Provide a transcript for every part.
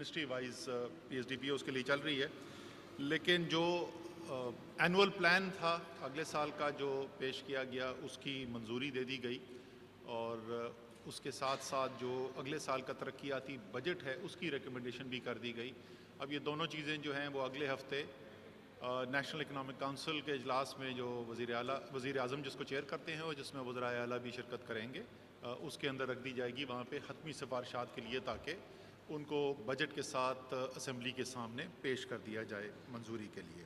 Ministry wise PSDP उसके लिए चल रही है, लेकिन जो एनुअल प्लान था अगले साल का जो पेश किया गया उसकी मंजूरी दे दी गई और उसके साथ साथ जो अगले साल का तरक्याती बजट है उसकी रिकमेंडेशन भी कर दी गई। अब ये दोनों चीज़ें जो हैं वो अगले हफ्ते नेशनल इकनॉमिक काउंसिल के इजलास में जो वज़ीर आज़म जिसको चेयर करते हैं और जिसमें वज़राए आला भी शिरकत करेंगे, उसके अंदर रख दी जाएगी वहाँ पे हतमी सिफारिशात के लिए, ताकि उनको बजट के साथ असम्बली के सामने पेश कर दिया जाए मंजूरी के लिए।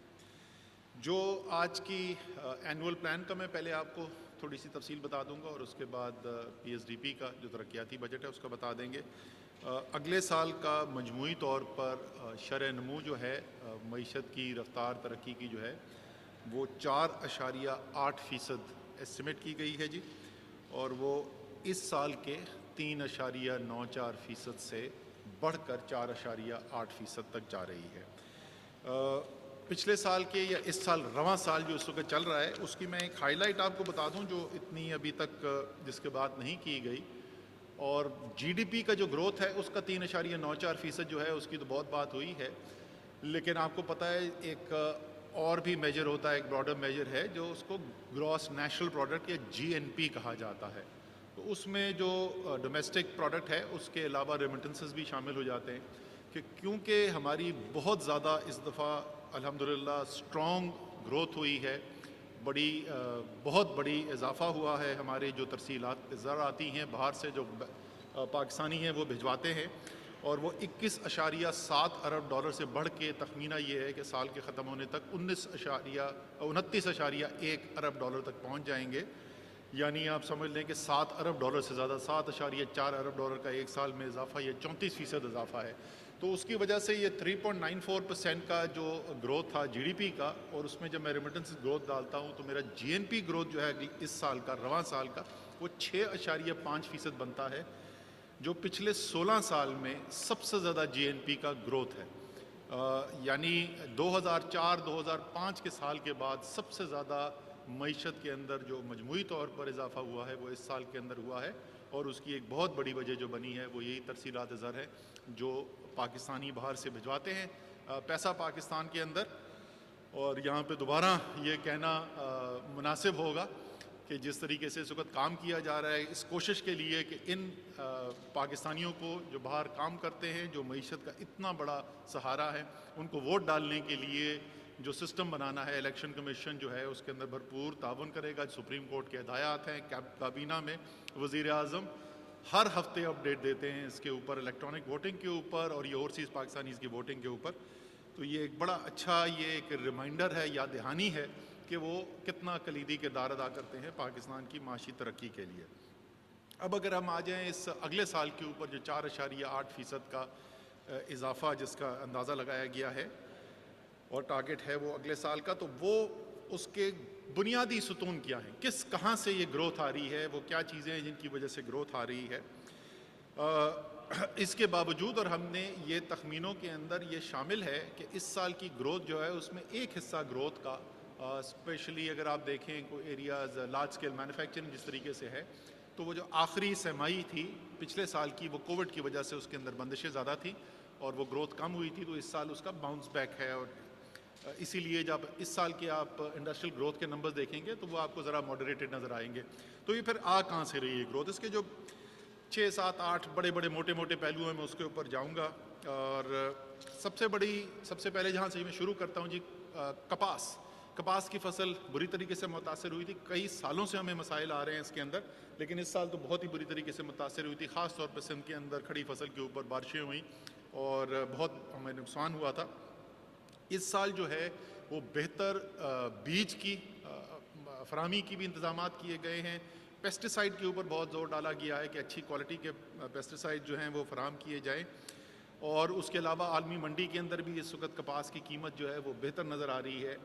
जो आज की एनुअल प्लान का मैं पहले आपको थोड़ी सी तफसील बता दूंगा और उसके बाद PSDP का जो तरक्याती बजट है उसका बता देंगे। अगले साल का मजमूई तौर पर शरह नमू जो है मईशत की रफ्तार तरक्की की जो है वो 4.8% एस्टिमेट की गई है जी, और वो इस साल के 3.94% से बढ़कर 4.8% तक जा रही है। पिछले साल के या इस साल रवां साल जो इस वक्त चल रहा है उसकी मैं एक हाईलाइट आपको बता दूं जो इतनी अभी तक जिसके बात नहीं की गई। और GDP का जो ग्रोथ है उसका 3.94% जो है उसकी तो बहुत बात हुई है, लेकिन आपको पता है एक और भी मेजर होता है, एक ब्रॉडर मेजर है जो उसको ग्रॉस नेशनल प्रोडक्ट या GNP कहा जाता है। तो उसमें जो डोमेस्टिक प्रोडक्ट है उसके अलावा रेमिटेंसेस भी शामिल हो जाते हैं कि क्योंकि हमारी बहुत ज़्यादा इस दफ़ा अल्हम्दुलिल्लाह स्ट्रॉन्ग ग्रोथ हुई है, बहुत बड़ी इजाफ़ा हुआ है। हमारे जो तरसीलात ज़र आती हैं बाहर से जो पाकिस्तानी हैं वो भिजवाते हैं और वो 21.7 अरब डॉलर से बढ़ के तखमीना ये है कि साल के ख़त्म होने तक 29.1 अरब डॉलर तक पहुँच जाएंगे। यानी आप समझ लें कि 7 अरब डॉलर से ज़्यादा 7.4 अरब डॉलर का एक साल में इजाफा, ये 34% इजाफा है। तो उसकी वजह से ये 3.94% का जो ग्रोथ था GDP का, और उसमें जब मैं रेमिटेंस ग्रोथ डालता हूँ तो मेरा GNP ग्रोथ जो है इस साल का रवां साल का वो 6.5% बनता है, जो पिछले 16 साल में सबसे ज़्यादा GNP का ग्रोथ है। यानी 2004-2005 के साल के बाद सबसे ज़्यादा मईशत के अंदर जो मजमूई तौर पर इजाफा हुआ है वो इस साल के अंदर हुआ है, और उसकी एक बहुत बड़ी वजह जो बनी है वो यही तरसीलात ज़र है जो पाकिस्तानी बाहर से भिजवाते हैं पैसा पाकिस्तान के अंदर। और यहाँ पे दोबारा ये कहना मुनासिब होगा कि जिस तरीके से इस वक्त काम किया जा रहा है इस कोशिश के लिए कि इन पाकिस्तानियों को जो बाहर काम करते हैं, जो मईशत का इतना बड़ा सहारा है, उनको वोट डालने के लिए जो सिस्टम बनाना है, इलेक्शन कमीशन जो है उसके अंदर भरपूर ताउन करेगा। सुप्रीम कोर्ट के हिदायत हैं, काबीना में वज़ीर आज़म हर हफ्ते अपडेट देते हैं इसके ऊपर, इलेक्ट्रॉनिक वोटिंग के ऊपर और ये ओवरसीज़ पाकिस्तानीज़ की वोटिंग के ऊपर। तो ये एक बड़ा अच्छा ये एक रिमाइंडर है, याद दहानी है कि वो कितना कलीदी किरदार अदा करते हैं पाकिस्तान की माशी तरक्की के लिए। अब अगर हम आ जाएँ इस अगले साल के ऊपर जो 4.8% का इजाफ़ा जिसका अंदाज़ा लगाया गया है और टारगेट है वो अगले साल का, तो वो उसके बुनियादी सुतून क्या हैं, कहाँ से ये ग्रोथ आ रही है, वो क्या चीज़ें हैं जिनकी वजह से ग्रोथ आ रही है। इसके बावजूद और हमने ये तखमीनों के अंदर ये शामिल है कि इस साल की ग्रोथ जो है उसमें एक हिस्सा ग्रोथ का स्पेशली अगर आप देखें कोई एरियाज़ लार्ज स्केल मैन्युफैक्चरिंग जिस तरीके से है, तो वो जो आखिरी सहमाई थी पिछले साल की वो कोविड की वजह से उसके अंदर बंदिशें ज़्यादा थी और वो ग्रोथ कम हुई थी, तो इस साल उसका बाउंस बैक है। और इसीलिए जब इस साल के आप इंडस्ट्रियल ग्रोथ के नंबर्स देखेंगे तो वो आपको ज़रा मॉडरेटेड नज़र आएंगे। तो ये फिर कहाँ से रही है ग्रोथ, इसके जो 6, 7, 8 बड़े बड़े मोटे मोटे पहलू हैं मैं उसके ऊपर जाऊंगा। और सबसे पहले जहाँ से मैं शुरू करता हूँ जी, कपास की फसल बुरी तरीके से मुतासर हुई थी। कई सालों से हमें मसाइल आ रहे हैं इसके अंदर, लेकिन इस साल तो बहुत ही बुरी तरीके से मुतासर हुई थी। ख़ास तौर पर सिंध के अंदर खड़ी फसल के ऊपर बारिशें हुई और बहुत हमें नुकसान हुआ था। इस साल जो है वो बेहतर बीज की फराहमी की भी इंतज़ाम किए गए हैं। पेस्टिसाइड के ऊपर बहुत ज़ोर डाला गया है कि अच्छी क्वालिटी के पेस्टिसाइड जो हैं वो फराहम किए जाएँ। और उसके अलावा आलमी मंडी के अंदर भी इस वक्त कपास की कीमत जो है वो बेहतर नज़र आ रही है।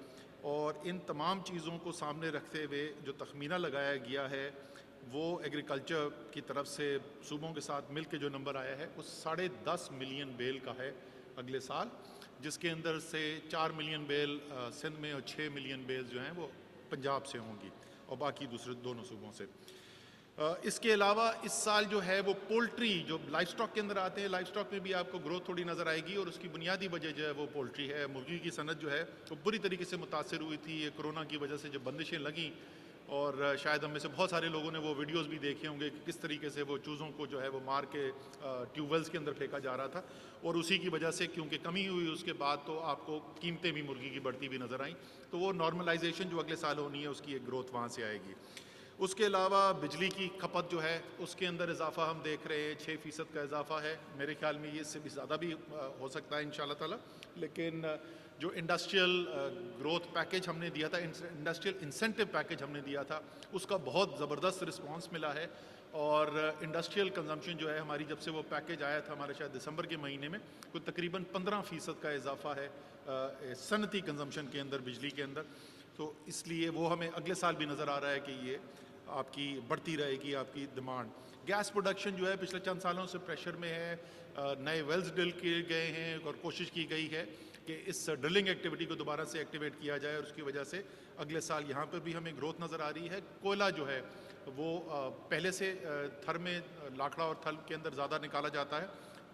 और इन तमाम चीज़ों को सामने रखते हुए जो तखमीना लगाया गया है वो एग्रीकल्चर की तरफ से सूबों के साथ मिल के जो नंबर आया है वो 10.5 मिलियन बेल का है अगले साल, जिसके अंदर से 4 मिलियन बेल सिंध में और 6 मिलियन बेल जो हैं वो पंजाब से होंगी और बाकी दूसरे दोनों सूबों से। इसके अलावा इस साल जो है वो पोल्ट्री जो लाइफ स्टॉक के अंदर आते हैं, लाइफ स्टॉक में भी आपको ग्रोथ थोड़ी नज़र आएगी और उसकी बुनियादी वजह जो है वो पोल्ट्री है। मुर्गी की सनत जो है वो बुरी तरीके से मुतासर हुई थी ये कोरोना की वजह से, जब बंदिशें लगीं, और शायद हम में से बहुत सारे लोगों ने वो वीडियोस भी देखे होंगे कि किस तरीके से वो चूज़ों को जो है वो मार के ट्यूबवेल्स के अंदर फेंका जा रहा था, और उसी की वजह से क्योंकि कमी हुई उसके बाद तो आपको कीमतें भी मुर्गी की बढ़ती हुई नज़र आई। तो वो नॉर्मलाइजेशन जो अगले साल होनी है उसकी एक ग्रोथ वहाँ से आएगी। उसके अलावा बिजली की खपत जो है उसके अंदर इजाफा हम देख रहे हैं, 6% का इजाफा है। मेरे ख्याल में ये इससे भी ज़्यादा भी हो सकता है इंशाल्लाह ताला। लेकिन जो इंडस्ट्रियल ग्रोथ पैकेज हमने दिया था, इंडस्ट्रियल इंसेंटिव पैकेज हमने दिया था, उसका बहुत ज़बरदस्त रिस्पांस मिला है। और इंडस्ट्रियल कंजम्पशन जो है हमारी, जब से वो पैकेज आया था हमारे शायद दिसंबर के महीने में, कोई तकरीबन 15% का इजाफा है सनती कंजम्पशन के अंदर, बिजली के अंदर। तो इसलिए वो हमें अगले साल भी नज़र आ रहा है कि ये आपकी बढ़ती रहेगी आपकी डिमांड। गैस प्रोडक्शन जो है पिछले चंद सालों से प्रेशर में है, नए वेल्स ड्रिल किए गए हैं और कोशिश की गई है कि इस ड्रिलिंग एक्टिविटी को दोबारा से एक्टिवेट किया जाए, और उसकी वजह से अगले साल यहाँ पर भी हमें ग्रोथ नज़र आ रही है। कोयला जो है वो पहले से थर में लाखड़ा और थल के अंदर ज़्यादा निकाला जाता है।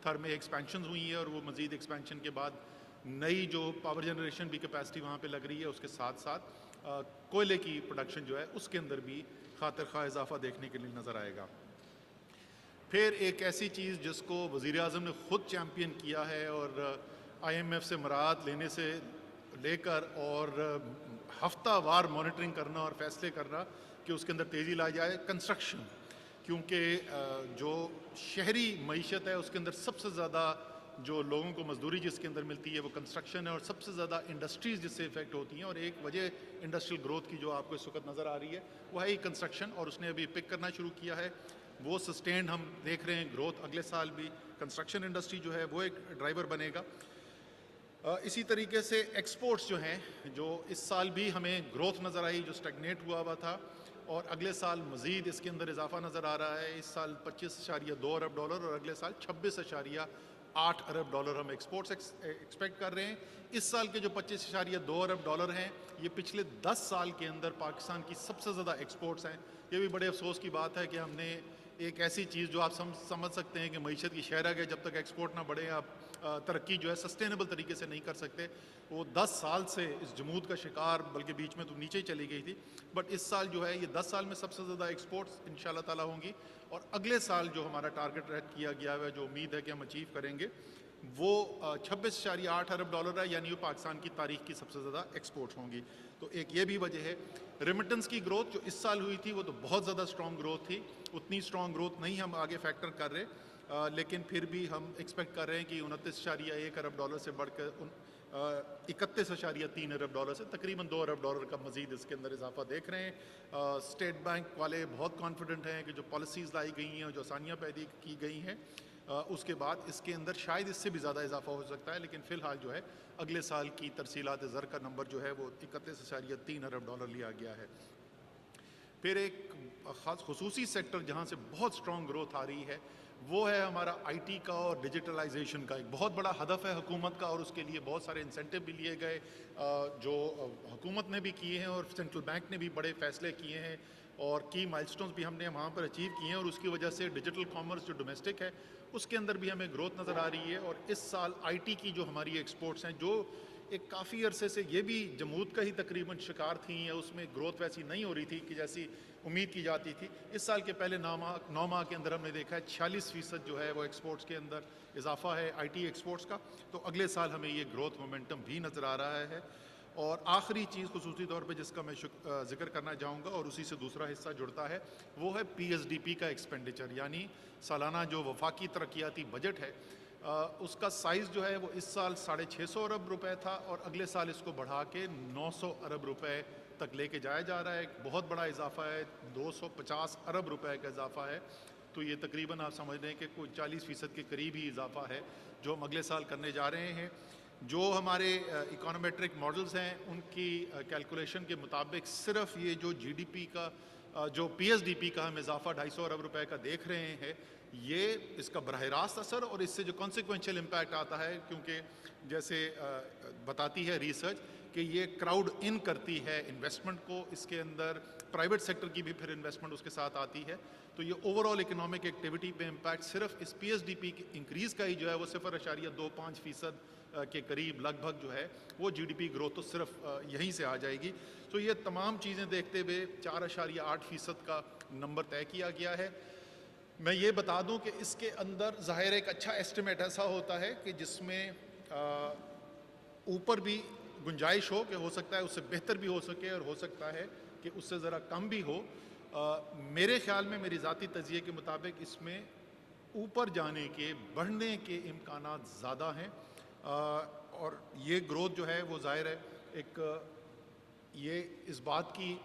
थर में एक्सपेंशन हुई है और वो मज़ीद एक्सपेंशन के बाद नई जो पावर जनरेशन भी कैपेसिटी वहाँ पे लग रही है, उसके साथ साथ कोयले की प्रोडक्शन जो है उसके अंदर भी खातिर खा इजाफा देखने के लिए नज़र आएगा। फिर एक ऐसी चीज़ जिसको वज़ीर आज़म ने ख़ुद चैम्पियन किया है और IMF से मराद लेने से लेकर और हफ्तावार मॉनिटरिंग करना और फैसले करना कि उसके अंदर तेज़ी लाई जाए, कंस्ट्रक्शन। क्योंकि जो शहरी मईशत है उसके अंदर सबसे ज़्यादा जो लोगों को मजदूरी जिसके अंदर मिलती है वो कंस्ट्रक्शन है, और सबसे ज़्यादा इंडस्ट्रीज़ जिससे इफेक्ट होती हैं। और एक वजह इंडस्ट्रियल ग्रोथ की जो आपको इस वक्त नज़र आ रही है वो है ही कंस्ट्रक्शन, और उसने अभी पिक करना शुरू किया है। वो सस्टेंड हम देख रहे हैं ग्रोथ, अगले साल भी कंस्ट्रक्शन इंडस्ट्री जो है वो एक ड्राइवर बनेगा। इसी तरीके से एक्सपोर्ट्स जो हैं, जो इस साल भी हमें ग्रोथ नज़र आई, जो स्टैग्नेट हुआ था, और अगले साल मज़ीद इसके अंदर इजाफा नज़र आ रहा है। इस साल 25.2 अरब डॉलर और अगले साल 26.8 अरब डॉलर हम एक्सपोर्ट्स एक्सपेक्ट कर रहे हैं। इस साल के जो 25.2 अरब डॉलर हैं ये पिछले 10 साल के अंदर पाकिस्तान की सबसे ज़्यादा एक्सपोर्ट्स हैं। ये भी बड़े अफसोस की बात है कि हमने एक ऐसी चीज़ जो आप समझ सकते हैं कि मईशत की शहरग है, जब तक एक्सपोर्ट ना बढ़े आप तरक्की जो है सस्टेनेबल तरीके से नहीं कर सकते। वो 10 साल से इस जमूद का शिकार, बल्कि बीच में तो नीचे ही चली गई थी, बट इस साल जो है ये 10 साल में सबसे ज़्यादा एक्सपोर्ट्स इंशाल्लाह ताला होंगी। और अगले साल जो हमारा टारगेट रेट किया गया है, जो उम्मीद है कि हम अचीव करेंगे, वो 26.8 अरब डॉलर है, यानी वो पाकिस्तान की तारीख की सबसे ज़्यादा एक्सपोर्ट्स होंगी। तो एक ये भी वजह है। रेमिटेंस की ग्रोथ जो इस साल हुई थी वो तो बहुत ज़्यादा स्ट्रॉन्ग ग्रोथ थी, उतनी स्ट्रॉन्ग ग्रोथ नहीं हम आगे फैक्टर कर रहे, लेकिन फिर भी हम एक्सपेक्ट कर रहे हैं कि 29.1 अरब डॉलर से बढ़कर 31.3 अरब डॉलर से तकरीबन 2 अरब डॉलर का मजीद इसके अंदर इजाफा देख रहे हैं। स्टेट बैंक वाले बहुत कॉन्फिडेंट हैं कि जो पॉलिसीज़ लाई गई हैं, जो आसानियाँ पैदा की गई हैं, उसके बाद इसके अंदर शायद इससे भी ज़्यादा इजाफा हो सकता है। लेकिन फ़िलहाल जो है अगले साल की तरसीलात ज़र का नंबर जो है वो 31.3 अरब डॉलर लिया गया है। फिर एक ख़ास खुसूसी सेक्टर जहाँ से बहुत स्ट्रॉन्ग ग्रोथ आ रही है वो है हमारा IT का और डिजिटलाइजेशन का। एक बहुत बड़ा हदफ है हुकूमत का, और उसके लिए बहुत सारे इंसेंटिव भी लिए गए जो हुकूमत ने भी किए हैं और सेंट्रल बैंक ने भी बड़े फैसले किए हैं, और की माइलस्टोन्स भी हमने वहाँ पर अचीव किए हैं। और उसकी वजह से डिजिटल कॉमर्स जो डोमेस्टिक है उसके अंदर भी हमें ग्रोथ नज़र आ रही है। और इस साल IT की जो हमारी एक्सपोर्ट्स हैं, जो एक काफ़ी अरसे से ये भी जमूद का ही तकरीबन शिकार थी, या उसमें ग्रोथ वैसी नहीं हो रही थी कि जैसी उम्मीद की जाती थी। इस साल के पहले 9 माह के अंदर हमने देखा है 46% जो है वो एक्सपोर्ट्स के अंदर इजाफा है IT एक्सपोर्ट्स का। तो अगले साल हमें ये ग्रोथ मोमेंटम भी नज़र आ रहा है। और आखिरी चीज़ खुसूसी तौर पे जिसका मैं जिक्र करना चाहूँगा और उसी से दूसरा हिस्सा जुड़ता है, वो है PSDP का एक्सपेंडिचर, यानी सालाना जो वफाकी तरक्याती बजट है, उसका साइज़ जो है वो इस साल 650 अरब रुपए था, और अगले साल इसको बढ़ा के 900 अरब रुपए तक लेके जाया जा रहा है। एक बहुत बड़ा इजाफा है, 250 अरब रुपए का इजाफा है। तो ये तकरीबन आप समझ लें कि कोई 40% के करीब ही इजाफा है जो हम अगले साल करने जा रहे हैं। जो हमारे इकोनोमेट्रिक मॉडल्स हैं उनकी कैलकुलेशन के मुताबिक सिर्फ ये जो GDP का जो PSDP का हम इजाफा 250 अरब रुपए का देख रहे हैं, ये इसका बरह रास्त असर और इससे जो कॉन्सिक्वेंशियल इम्पैक्ट आता है, क्योंकि जैसे बताती है रिसर्च कि ये क्राउड इन करती है इन्वेस्टमेंट को, इसके अंदर प्राइवेट सेक्टर की भी फिर इन्वेस्टमेंट उसके साथ आती है, तो ये ओवरऑल इकोनॉमिक एक्टिविटी पे इम्पैक्ट सिर्फ इस पीएसडीपी के इंक्रीज़ का ही जो है वो 0.25% के करीब लगभग जो है वो जीडीपी ग्रोथ तो सिर्फ यहीं से आ जाएगी। तो ये तमाम चीज़ें देखते हुए 4.8% का नंबर तय किया गया है। मैं ये बता दूं कि इसके अंदर ज़ाहिर एक अच्छा एस्टिमेट ऐसा होता है कि जिसमें ऊपर भी गुंजाइश हो, कि हो सकता है उससे बेहतर भी हो सके और हो सकता है कि उससे ज़रा कम भी हो। मेरे ख्याल में, मेरी ज़ाती तज़िये के मुताबिक इसमें ऊपर जाने के, बढ़ने के इम्कानात ज़्यादा हैं, और ये ग्रोथ जो है वो ज़ाहिर है एक ये इस बात की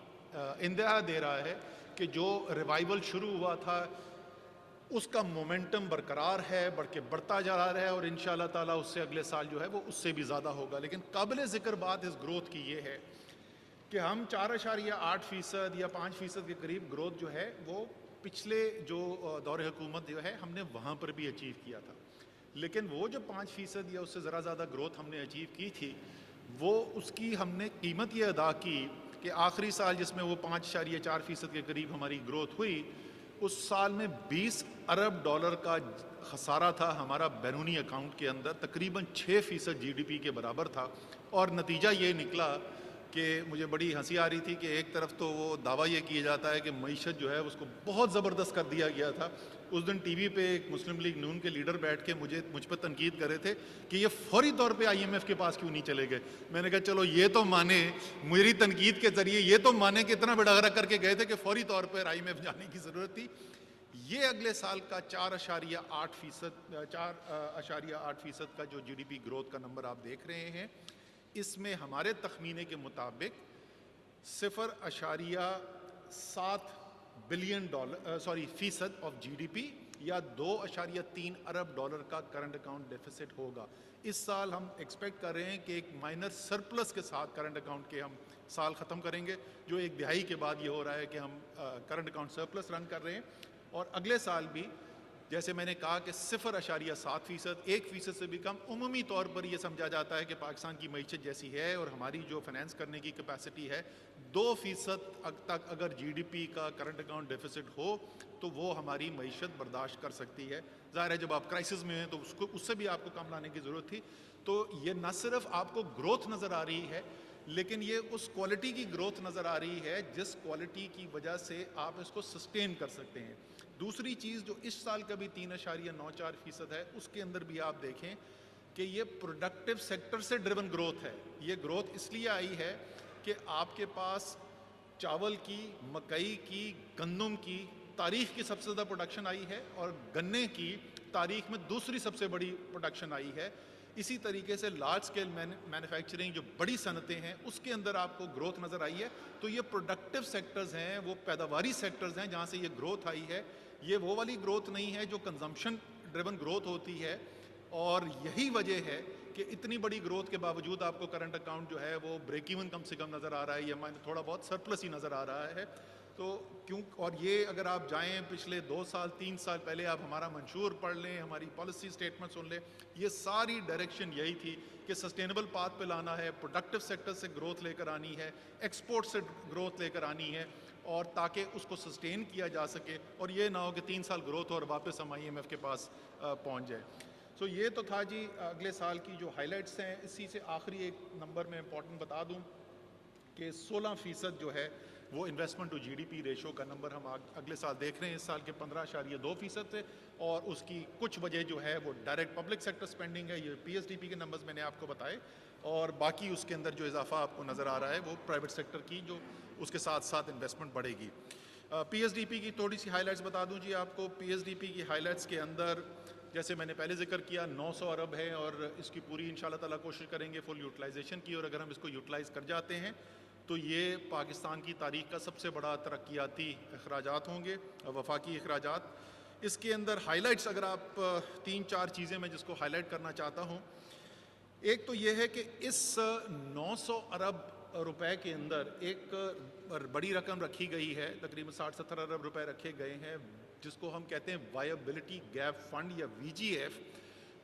इंदिहा दे रहा है कि जो रिवाइवल शुरू हुआ था उसका मोमेंटम बरकरार है, बढ़ता जा रहा है, और इंशाअल्लाह ताला उससे अगले साल जो है वो उससे भी ज़्यादा होगा। लेकिन काबिल ज़िक्र बात इस ग्रोथ की ये है कि हम 4.8% या 5% के करीब ग्रोथ जो है वो पिछले जो दौर हुकूमत जो है हमने वहाँ पर भी अचीव किया था। लेकिन वो जो 5% या उससे ज़रा ज़्यादा ग्रोथ हमने अचीव की थी, वो उसकी हमने कीमत ये अदा की कि आखिरी साल जिसमें वो 5.4% के करीब हमारी ग्रोथ हुई, उस साल में 20 अरब डॉलर का खसारा था हमारा बैरूनी अकाउंट के अंदर, तकरीबन 6% जीडीपी के बराबर था। और नतीजा ये निकला कि मुझे बड़ी हंसी आ रही थी कि एक तरफ तो वो दावा ये किया जाता है कि मईशत जो है उसको बहुत ज़बरदस्त कर दिया गया था। उस दिन टीवी पे एक मुस्लिम लीग नून के लीडर बैठ के मुझ पर तनकीद कर रहे थे कि ये फौरी तौर पे आईएमएफ के पास क्यों नहीं चले गए। मैंने कहा चलो ये तो माने, मेरी तनकीद के ज़रिए ये तो माने कि इतना बेड़ागरा करके गए थे कि फौरी तौर पर आईएमएफ जाने की ज़रूरत थी। ये अगले साल का 4.8% का जो जीडीपी ग्रोथ का नंबर आप देख रहे हैं, इसमें हमारे तखमीने के मुताबिक 0.7 बिलियन फीसद ऑफ जीडीपी या 2.3 अरब डॉलर का करंट अकाउंट डेफिसिट होगा। इस साल हम एक्सपेक्ट कर रहे हैं कि एक माइनर सरप्लस के साथ करंट अकाउंट के हम साल ख़त्म करेंगे, जो एक दिहाई के बाद ये हो रहा है कि हम करंट अकाउंट सरप्लस रन कर रहे हैं। और अगले साल भी जैसे मैंने कहा कि 0.7%, 1% से भी कम, उमूमी तौर पर यह समझा जाता है कि पाकिस्तान की मईशत जैसी है और हमारी जो फाइनेंस करने की कैपेसिटी है, 2% तक अगर जीडीपी का करंट अकाउंट डेफिसिट हो तो वो हमारी मईशत बर्दाश्त कर सकती है। ज़ाहिर है जब आप क्राइसिस में हैं तो उससे भी आपको कम लाने की ज़रूरत थी। तो ये न सिर्फ आपको ग्रोथ नज़र आ रही है, लेकिन ये उस क्वालिटी की ग्रोथ नज़र आ रही है जिस क्वालिटी की वजह से आप इसको सस्टेन कर सकते हैं। दूसरी चीज़ जो इस साल का भी 3.94% है, उसके अंदर भी आप देखें कि ये प्रोडक्टिव सेक्टर से ड्रिवन ग्रोथ है। ये ग्रोथ इसलिए आई है कि आपके पास चावल की, मकई की, गंदम की तारीख की सबसे ज़्यादा प्रोडक्शन आई है और गन्ने की तारीख में दूसरी सबसे बड़ी प्रोडक्शन आई है। इसी तरीके से लार्ज स्केल मैन्युफैक्चरिंग जो बड़ी सनतें हैं उसके अंदर आपको ग्रोथ नज़र आई है। तो ये प्रोडक्टिव सेक्टर्स हैं, वो पैदावारी सेक्टर्स हैं जहाँ से ये ग्रोथ आई है। ये वो वाली ग्रोथ नहीं है जो कंजम्पशन ड्रिवन ग्रोथ होती है। और यही वजह है कि इतनी बड़ी ग्रोथ के बावजूद आपको करंट अकाउंट जो है वो ब्रेक इवन कम से कम नज़र आ रहा है, या थोड़ा बहुत सरप्लस ही नज़र आ रहा है। तो क्यों, और ये अगर आप जाएं पिछले 2 साल 3 साल पहले, आप हमारा मंशूर पढ़ लें, हमारी पॉलिसी स्टेटमेंट सुन लें, ये सारी डायरेक्शन यही थी कि सस्टेनेबल पाथ पे लाना है, प्रोडक्टिव सेक्टर से ग्रोथ लेकर आनी है, एक्सपोर्ट से ग्रोथ लेकर आनी है, और ताकि उसको सस्टेन किया जा सके और ये ना हो कि 3 साल ग्रोथ और वापस हम IMF के पास पहुंच जाए। तो ये तो था जी अगले साल की जो हाइलाइट्स हैं। इसी से आखिरी एक नंबर में इंपॉर्टेंट बता दूं कि 16% जो है वो इन्वेस्टमेंट टू जीडीपी रेशो का नंबर हम अगले साल देख रहे हैं, इस साल के 15.2% से। और उसकी कुछ वजह जो है वो डायरेक्ट पब्लिक सेक्टर स्पेंडिंग है, ये पीएसडीपी के नंबर्स मैंने आपको बताए, और बाकी उसके अंदर जो इजाफा आपको नज़र आ रहा है वो प्राइवेट सेक्टर की जो उसके साथ साथ इन्वेस्टमेंट बढ़ेगी। पीएसडीपी की थोड़ी सी हाइलाइट्स बता दूं जी आपको। पीएसडीपी की हाइलाइट्स के अंदर जैसे मैंने पहले जिक्र किया 900 अरब है और इसकी पूरी इंशाल्लाह ताला कोशिश करेंगे फुल यूटिलाइजेशन की, और अगर हम इसको यूटिलाइज़ कर जाते हैं तो ये पाकिस्तान की तारीख का सबसे बड़ा तरक्याती अखराजात होंगे, वफाकी अखराजात। इसके अंदर हाइलाइट्स अगर आप 3-4 चीज़ें मैं जिसको हाईलाइट करना चाहता हूँ, एक तो ये है कि इस 900 अरब रुपए के अंदर एक बड़ी रकम रखी गई है, तकरीबन 60-70 अरब रुपए रखे गए हैं जिसको हम कहते हैं वायबिलिटी गैप फंड या VGF।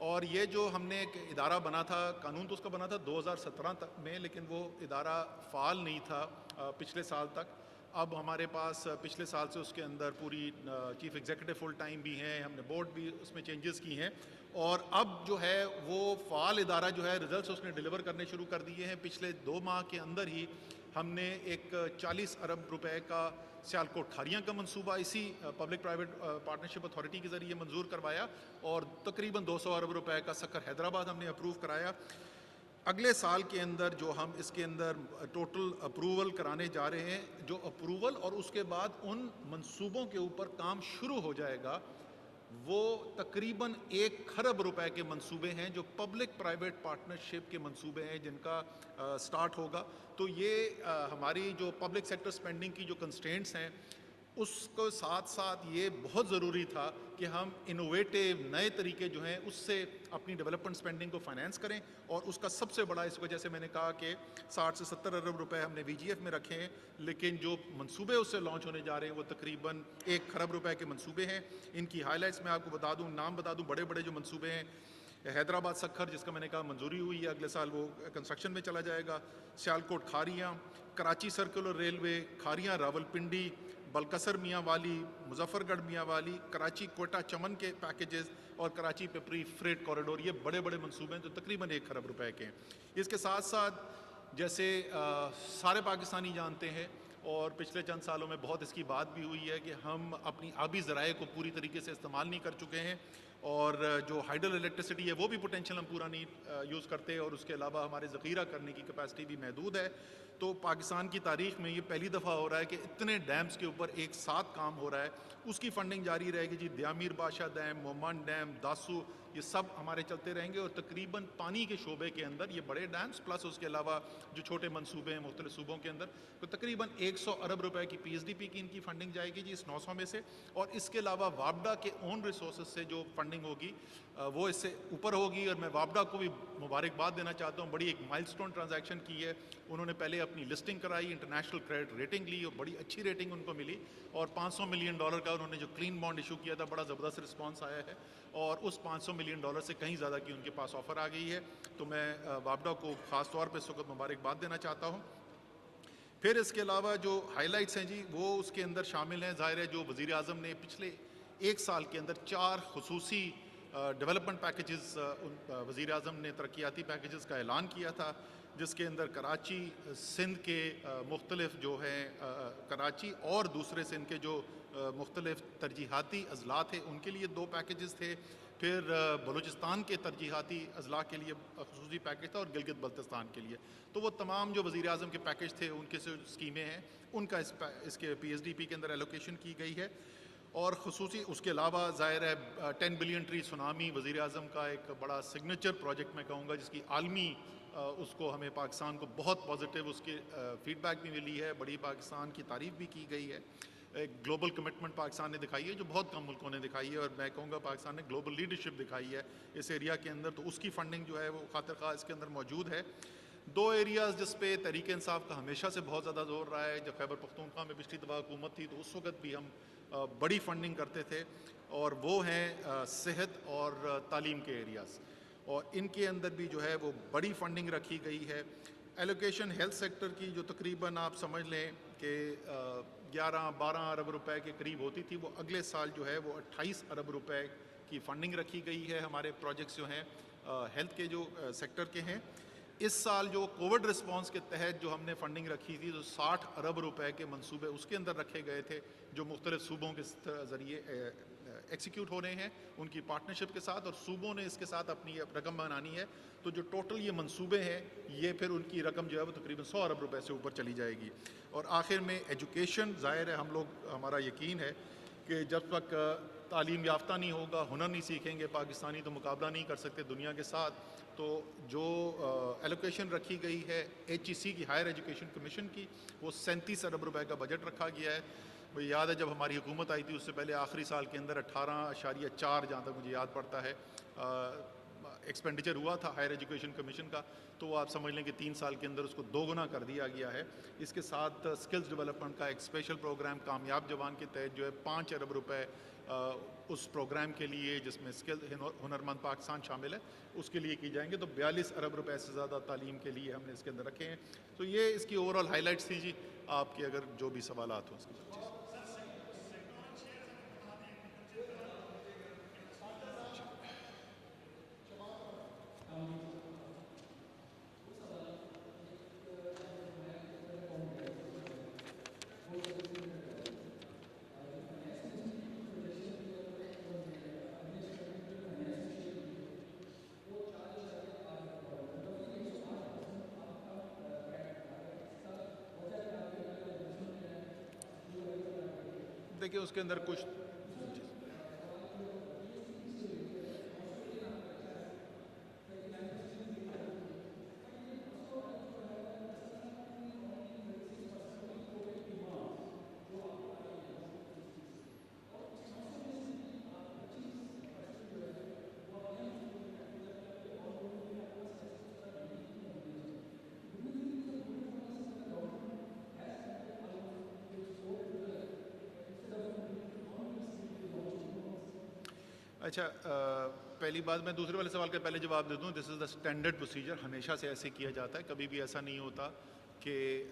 और ये जो हमने एक इदारा बना था, कानून तो उसका बना था 2017 तक में, लेकिन वो इदारा फ़ाल नहीं था पिछले साल तक। अब हमारे पास पिछले साल से उसके अंदर पूरी चीफ एग्जीक्यूटिव फुल टाइम भी हैं, हमने बोर्ड भी उसमें चेंजेस की हैं, और अब जो है वो फ़ाल इदारा जो है रिजल्ट्स उसने डिलीवर करने शुरू कर दिए हैं। पिछले 2 माह के अंदर ही हमने एक 40 अरब रुपए का सियालकोट खारियां का मंसूबा इसी पब्लिक प्राइवेट पार्टनरशिप अथॉरिटी के ज़रिए मंजूर करवाया, और तकरीबन 200 अरब रुपए का सक्कर हैदराबाद हमने अप्रूव कराया। अगले साल के अंदर जो हम इसके अंदर टोटल अप्रूवल कराने जा रहे हैं, जो अप्रूवल और उसके बाद उन मंसूबों के ऊपर काम शुरू हो जाएगा, वो तकरीबन 1 खरब रुपए के मंसूबे हैं, जो पब्लिक प्राइवेट पार्टनरशिप के मंसूबे हैं जिनका स्टार्ट होगा। तो ये हमारी जो पब्लिक सेक्टर स्पेंडिंग की जो कंस्ट्रेंट्स हैं, उसको साथ साथ ये बहुत ज़रूरी था कि हम इनोवेटिव नए तरीके जो हैं उससे अपनी डेवलपमेंट स्पेंडिंग को फाइनेंस करें। और उसका सबसे बड़ा, इस वजह से मैंने कहा कि 60 से 70 अरब रुपए हमने VGF में रखे हैं, लेकिन जो मंसूबे उससे लॉन्च होने जा रहे हैं वो तकरीबन 1 खरब रुपए के मंसूबे हैं। इनकी हाईलाइट्स मैं आपको बता दूं, नाम बता दूं, बड़े बड़े जो मंसूबे हैं, हैदराबाद सक्खर जिसका मैंने कहा मंजूरी हुई है, अगले साल वो कंस्ट्रक्शन में चला जाएगा। सियालकोट खारियाँ, कराची सर्कुलर रेलवे, खारियाँ रावलपिंडी, बलकसर मियाँ वाली, मुजफ्फरगढ़ मियाँ वाली, कराची कोटा चमन के पैकेजेस और कराची पिपरी फ्रेट कॉरिडोर, ये बड़े बड़े मंसूबे हैं जो तकरीबन 1 खरब रुपए के हैं। इसके साथ साथ जैसे सारे पाकिस्तानी जानते हैं, और पिछले चंद सालों में बहुत इसकी बात भी हुई है कि हम अपनी आबी ज़राए को पूरी तरीके से इस्तेमाल नहीं कर चुके हैं, और जो हाइडल इलेक्ट्रिसिटी है वो भी पोटेंशियल हम पूरा नहीं यूज़ करते, और उसके अलावा हमारे ज़ख़ीरा करने की कैपेसिटी भी महदूद है। तो पाकिस्तान की तारीख़ में ये पहली दफ़ा हो रहा है कि इतने डैम्स के ऊपर एक साथ काम हो रहा है, उसकी फ़ंडिंग जारी रहेगी जी। दयामीर बादशाह डैम, मोमन डैम, दासू, ये सब हमारे चलते रहेंगे, और तकरीबन पानी के शोबे के अंदर ये बड़े डैम्स प्लस उसके अलावा जो छोटे मंसूबे हैं मुख्तलिफ सूबों के अंदर, तो तकरीबन 100 अरब रुपए की PSDP की इनकी फ़ंडिंग जाएगी जी, इस 900 में से। और इसके अलावा वापडा के ओन रिसोर्स से जो फंडिंग होगी वो इससे ऊपर होगी, और मैं वापडा को भी मुबारकबाद देना चाहता हूँ। बड़ी एक माइलस्टोन ट्रांजैक्शन की है उन्होंने, पहले अपनी लिस्टिंग कराई, इंटरनेशनल क्रेडिट रेटिंग ली, और बड़ी अच्छी रेटिंग उनको मिली, और $500 मिलियन का उन्होंने जो क्लीन बॉन्ड इशू किया था, बड़ा ज़बरदस्त रिस्पॉन्स आया है, और उस $500 मिलियन से कहीं ज़्यादा की उनके पास ऑफ़र आ गई है। तो मैं वापडा को ख़ास तौर पर इस वक्त मुबारकबाद देना चाहता हूँ। फिर इसके अलावा जो हाईलाइट्स हैं जी, वो उसके अंदर शामिल हैं। ज़ाहिर है जो वज़ीर आज़म ने पिछले 1 साल के अंदर 4 खुसूसी डेवलपमेंट पैकेजेस वज़ीर आज़म ने तरक्याती पैकेजेस का ऐलान किया था, जिसके अंदर कराची सिंध के मुख्तलिफ जो हैं कराची और दूसरे सिंध के जो मुख्तलिफ तरजीहाती अजला थे उनके लिए 2 पैकेजेस थे। फिर बलूचिस्तान के तरजीहाती अजला के लिए खसूसी पैकेज था, और गिलगित बल्तिस्तान के लिए। तो वो तमाम जो वज़ीर आज़म के पैकेज थे, उनके जो स्कीमें हैं, उनका इसके PSDP के अंदर एलोकेशन की गई है। और खसूसी उसके अलावा ज़ाहिर है 10 बिलियन ट्री सुनामी वज़ीर आज़म का एक बड़ा सिग्नेचर प्रोजेक्ट मैं कहूँगा, जिसकी आलमी उसको हमें पाकिस्तान को बहुत पॉजिटिव उसके फ़ीडबैक भी मिली है, बड़ी पाकिस्तान की तारीफ़ भी की गई है। एक ग्लोबल कमिटमेंट पाकिस्तान ने दिखाई है जो बहुत कम मुल्कों ने दिखाई है, और मैं कहूँगा पाकिस्तान ने ग्लोबल लीडरशिप दिखाई है इस एरिया के अंदर, तो उसकी फ़ंडिंग जो है वो खातिर खा इसके अंदर मौजूद है। 2 एरियाज़ जिस पे तहरीक इंसाफ का हमेशा से बहुत ज़्यादा जोर रहा है, जब खैबर पख्तूनख्वा में पिछली दफ़ा हुकूमत थी तो उस वक्त भी हम बड़ी फ़ंडिंग करते थे, और वो हैं सेहत और तालीम के एरियाज़, और इनके अंदर भी जो है वो बड़ी फ़ंडिंग रखी गई है। एलोकेशन हेल्थ सेक्टर की जो तकरीबन आप समझ लें कि 11-12 अरब रुपए के करीब होती थी, वो अगले साल जो है वो 28 अरब रुपए की फ़ंडिंग रखी गई है। हमारे प्रोजेक्ट्स जो हैं हेल्थ के जो सेक्टर के हैं। इस साल जो कोविड रिस्पांस के तहत जो हमने फ़ंडिंग रखी थी, तो 60 अरब रुपए के मंसूबे उसके अंदर रखे गए थे, जो मुख्तलिफ सूबों के ज़रिए एक्सिक्यूट हो रहे हैं उनकी पार्टनरशिप के साथ, और सूबों ने इसके साथ अपनी रकम बनानी है। तो जो टोटल ये मंसूबे हैं, ये फिर उनकी रकम जो है वो तकरीबन 100 अरब रुपए से ऊपर चली जाएगी। और आखिर में एजुकेशन, ज़ाहिर है हम लोग, हमारा यकीन है कि जब तक तालीम याफ्ता नहीं होगा, हुनर नहीं सीखेंगे पाकिस्तानी, तो मुकाबला नहीं कर सकते दुनिया के साथ। तो जो एलोकेशन रखी गई है HEC की, हायर एजुकेशन कमीशन की, वो 37 अरब रुपए का बजट रखा गया है। मुझे याद है जब हमारी हुकूमत आई थी उससे पहले आखिरी साल के अंदर 18.4, जहाँ तक मुझे याद पड़ता है, एक्सपेंडिचर हुआ था हायर एजुकेशन कमीशन का, तो आप समझ लें कि 3 साल के अंदर उसको दोगुना कर दिया गया है। इसके साथ स्किल्स डेवलपमेंट का एक स्पेशल प्रोग्राम कामयाब जवान के तहत जो है 5 अरब रुपए उस प्रोग्राम के लिए, जिसमें स्किल हुनरमंद पाकिस्तान शामिल है, उसके लिए की जाएंगे। तो 42 अरब रुपए से ज़्यादा तालीम के लिए हमने इसके अंदर रखे हैं। तो ये इसकी ओवरऑल हाईलाइट्स थी जी, आपके अगर जो भी सवालात हो उसके बाद। देखिए उसके अंदर कुछ अच्छा, पहली बात मैं दूसरे वाले सवाल का पहले जवाब दे दूं। This is the standard procedure, हमेशा से ऐसे किया जाता है। कभी भी ऐसा नहीं होता कि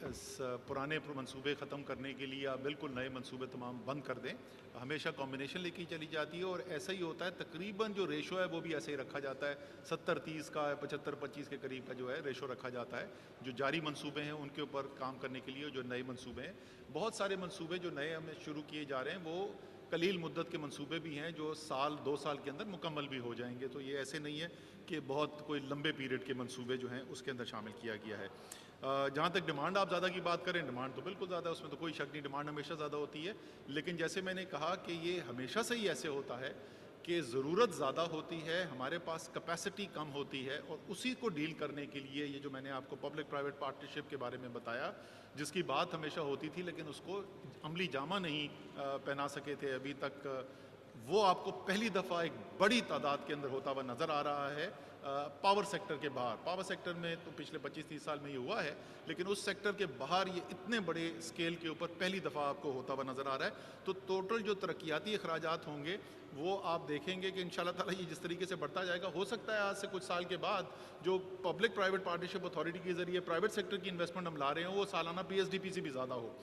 पुराने मंसूबे ख़त्म करने के लिए आप बिल्कुल नए मंसूबे तमाम बंद कर दें। हमेशा कॉम्बिनेशन लेके चली जाती है और ऐसा ही होता है। तकरीबन जो रेशो है वो भी ऐसे ही रखा जाता है, 70-30 का, 75-25 के करीब का जो है रेशो रखा जाता है। जो जारी मंसूबे हैं उनके ऊपर काम करने के लिए, जो नए मंसूबे हैं, बहुत सारे मंसूबे जो नए हमें शुरू किए जा रहे हैं वो कलील मुद्दत के मंसूबे भी हैं जो साल 2 साल के अंदर मुकम्मल भी हो जाएंगे। तो ये ऐसे नहीं है कि बहुत कोई लंबे पीरियड के मंसूबे जो हैं उसके अंदर शामिल किया गया है। जहाँ तक डिमांड आप ज़्यादा की बात करें, डिमांड तो बिल्कुल ज़्यादा है, उसमें तो कोई शक नहीं, डिमांड हमेशा ज़्यादा होती है। लेकिन जैसे मैंने कहा कि ये हमेशा से ही ऐसे होता है कि ज़रूरत ज़्यादा होती है, हमारे पास कैपेसिटी कम होती है, और उसी को डील करने के लिए ये जो मैंने आपको पब्लिक प्राइवेट पार्टनरशिप के बारे में बताया, जिसकी बात हमेशा होती थी लेकिन उसको अमली जामा नहीं पहना सके थे अभी तक, वो आपको पहली दफ़ा एक बड़ी तादाद के अंदर होता हुआ नज़र आ रहा है। पावर सेक्टर के बाहर, पावर सेक्टर में तो पिछले 25-30 साल में ये हुआ है, लेकिन उस सेक्टर के बाहर ये इतने बड़े स्केल के ऊपर पहली दफ़ा आपको होता हुआ नज़र आ रहा है। तो टोटल जो तरक्याती अखराजात होंगे वो आप देखेंगे कि इंशाल्लाह ताला ये जिस तरीके से बढ़ता जाएगा, हो सकता है आज से कुछ साल के बाद जो पब्लिक प्राइवेट पार्टनरशिप अथॉरिटी के ज़रिए प्राइवेट सेक्टर की इन्वेस्टमेंट हम ला रहे हैं वो सालाना PSDP से भी ज़्यादा हो।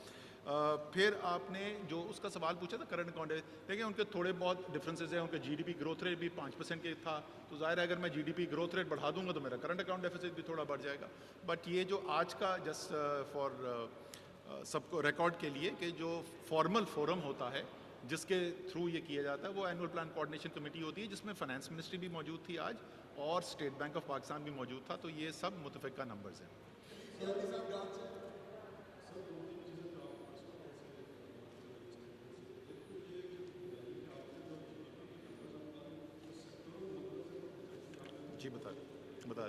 फिर आपने जो उसका सवाल पूछा था करंट अकाउंट, देखिए उनके थोड़े बहुत डिफरेंसेस हैं। उनके GDP ग्रोथ रेट भी 5% के था, तो ज़ाहिर है अगर मैं GDP ग्रोथ रेट बढ़ा दूंगा तो मेरा करंट अकाउंट डेफिसिट भी थोड़ा बढ़ जाएगा। बट ये जो आज का जस्ट फॉर सबको रिकॉर्ड के लिए कि जो फॉर्मल फोरम होता है जिसके थ्रू ये किया जाता है वो एनुअल प्लान कोऑर्डिनेशन कमेटी होती है, जिसमें फाइनेंस मिनिस्ट्री भी मौजूद थी आज और स्टेट बैंक ऑफ पाकिस्तान भी मौजूद था। तो ये सब मुतफ़िका नंबर्स हैं। जी बता बता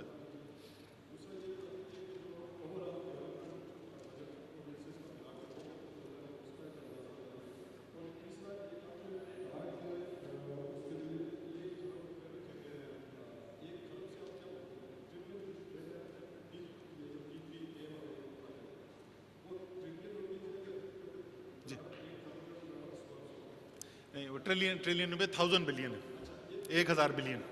जी नहीं, वो ट्रिलियन में 1000 बिलियन है, 1000 बिलियन।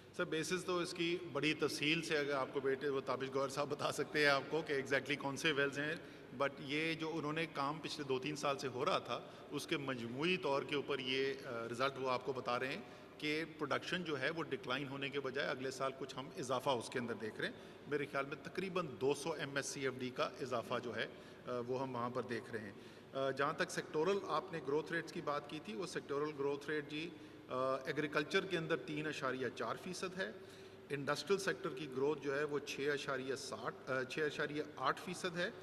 सर बेसिस तो इसकी बड़ी तफसील से अगर आपको बेटे वो ताबिश गौर साहब बता सकते हैं आपको कि एग्जैक्टली कौन से वेल्स हैं। बट ये जो उन्होंने काम पिछले 2-3 साल से हो रहा था उसके मजमूई तौर के ऊपर ये रिज़ल्ट वो आपको बता रहे हैं कि प्रोडक्शन जो है वो डिक्लाइन होने के बजाय अगले साल कुछ हम इजाफा उसके अंदर देख रहे हैं। मेरे ख्याल में तकरीबन 200 MSCFD का इजाफा जो है वो हम वहाँ पर देख रहे हैं। जहाँ तक सेक्टोरल आपने ग्रोथ रेट्स की बात की थी, वो सेक्टोरल ग्रोथ रेट जी एग्रीकल्चर के अंदर 3.4% है। इंडस्ट्रियल सेक्टर की ग्रोथ जो है वो 6.8% है,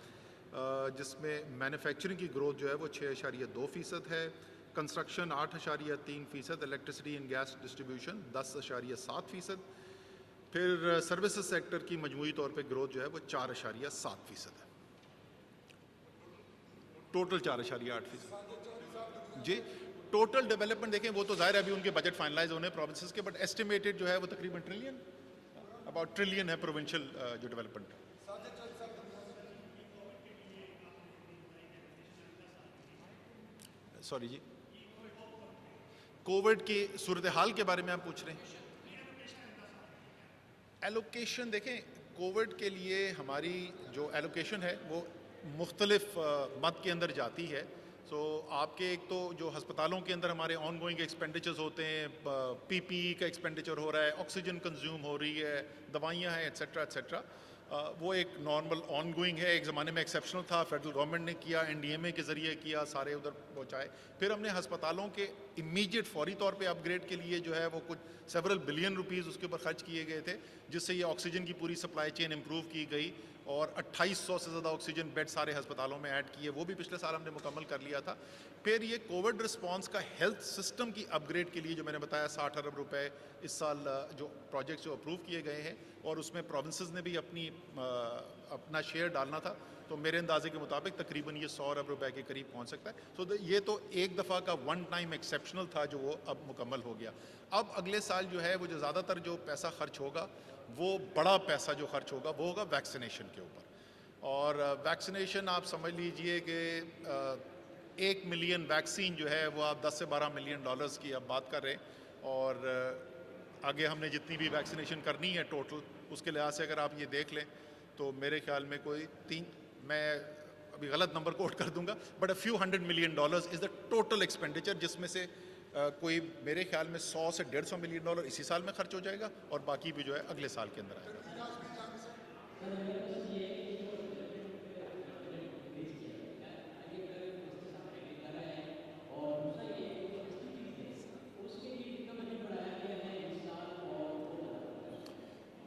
जिसमें मैन्युफैक्चरिंग की ग्रोथ जो है वो 6.2% है। Construction 8.3%, electricity and gas distribution 10.7%, फिर सर्विसेज सेक्टर की मजमूई तौर पे ग्रोथ जो है वो 4.7% है, टोटल 4.8%। जी, टोटल डेवलपमेंट देखें वो तो जाहिर है अभी उनके बजट फाइनलाइज होने प्रोविंसेस के, बट एस्टिमेटेड जो है वो तकरीबन ट्रिलियन, अबाउट ट्रिलियन है प्रोविंशियल जो डेवलपमेंट। सॉरी जी, कोविड की सूरत हाल के बारे में आप पूछ रहे हैं? एलोकेशन देखें, कोविड के लिए हमारी जो एलोकेशन है वो मुख्तलिफ मद के अंदर जाती है। सो आपके एक तो जो हस्पतालों के अंदर हमारे ऑन गोइंग एक्सपेंडिचर्स होते हैं, पीपीई का एक्सपेंडिचर हो रहा है, ऑक्सीजन कंज्यूम हो रही है, दवाइयाँ हैं, एट्सेट्रा एट्सेट्रा, वो एक नॉर्मल ऑन गोइंग है। एक ज़माने में एक्सेप्शनल था, फेडरल गवर्नमेंट ने किया, एनडीएमए के ज़रिए किया, सारे उधर पहुँचाए। फिर हमने हस्पतालों के इमीडिएट फौरी तौर पे अपग्रेड के लिए जो है वो कुछ सेवरल बिलियन रुपीज़ उसके ऊपर खर्च किए गए थे, जिससे ये ऑक्सीजन की पूरी सप्लाई चेन इम्प्रूव की गई और 2800 से ज़्यादा ऑक्सीजन बेड सारे हस्पतालों में ऐड किए, वो भी पिछले साल हमने मुकम्मल कर लिया था। फिर ये कोविड रिस्पांस का हेल्थ सिस्टम की अपग्रेड के लिए जो मैंने बताया 60 अरब रुपए इस साल जो प्रोजेक्ट्स जो अप्रूव किए गए हैं, और उसमें प्रोविंसेस ने भी अपना शेयर डालना था, तो मेरे अंदाजे के मुताबिक तकरीबन ये 100 अरब रुपए के करीब पहुंच सकता है। तो ये तो एक दफ़ा का वन टाइम एक्सेप्शनल था जो वो अब मुकम्मल हो गया। अब अगले साल जो है वो जो ज़्यादातर जो पैसा खर्च होगा, वो बड़ा पैसा जो खर्च होगा वो होगा वैक्सीनेशन के ऊपर। और वैक्सीनेशन आप समझ लीजिए कि 1 मिलियन वैक्सीन जो है वो आप 10 से 12 मिलियन डॉलर्स की अब बात कर रहे हैं, और आगे हमने जितनी भी वैक्सीनेशन करनी है टोटल, उसके लिहाज से अगर आप ये देख लें तो मेरे ख्याल में कोई मैं अभी गलत नंबर कोट कर दूंगा, but $a few hundred million is the total expenditure, जिसमें से कोई मेरे ख्याल में 100 से $150 मिलियन इसी साल में खर्च हो जाएगा और बाकी भी जो है अगले साल के अंदर आएगा।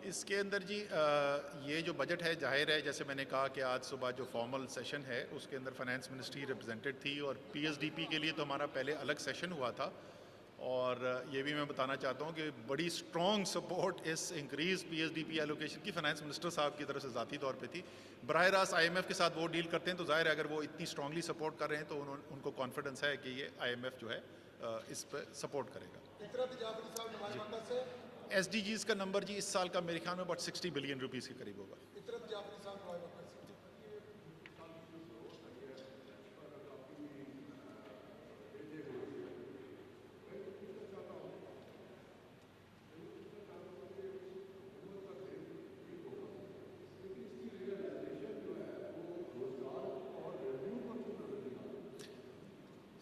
इसके अंदर जी ये जो बजट है, जाहिर है जैसे मैंने कहा कि आज सुबह जो फॉर्मल सेशन है उसके अंदर फाइनेंस मिनिस्ट्री रिप्रेजेंटेड थी, और पीएसडीपी के लिए तो हमारा पहले अलग सेशन हुआ था। और ये भी मैं बताना चाहता हूँ कि बड़ी स्ट्रॉन्ग सपोर्ट इस इंक्रीज पीएसडीपी एलोकेशन की फाइनेंस मिनिस्टर साहब की तरफ से ज़ाती तौर पे थी। बराह रास्त आईएमएफ के साथ वो डील करते हैं, तो जाहिर है अगर वो इतनी स्ट्रांगली सपोर्ट कर रहे हैं तो उनको कॉन्फिडेंस है कि ये आईएमएफ जो है इस पर सपोर्ट करेगा। एसडीजीज़ का नंबर जी इस साल का मेरे ख्याल में about 60 बिलियन रुपीज़ के करीब होगा।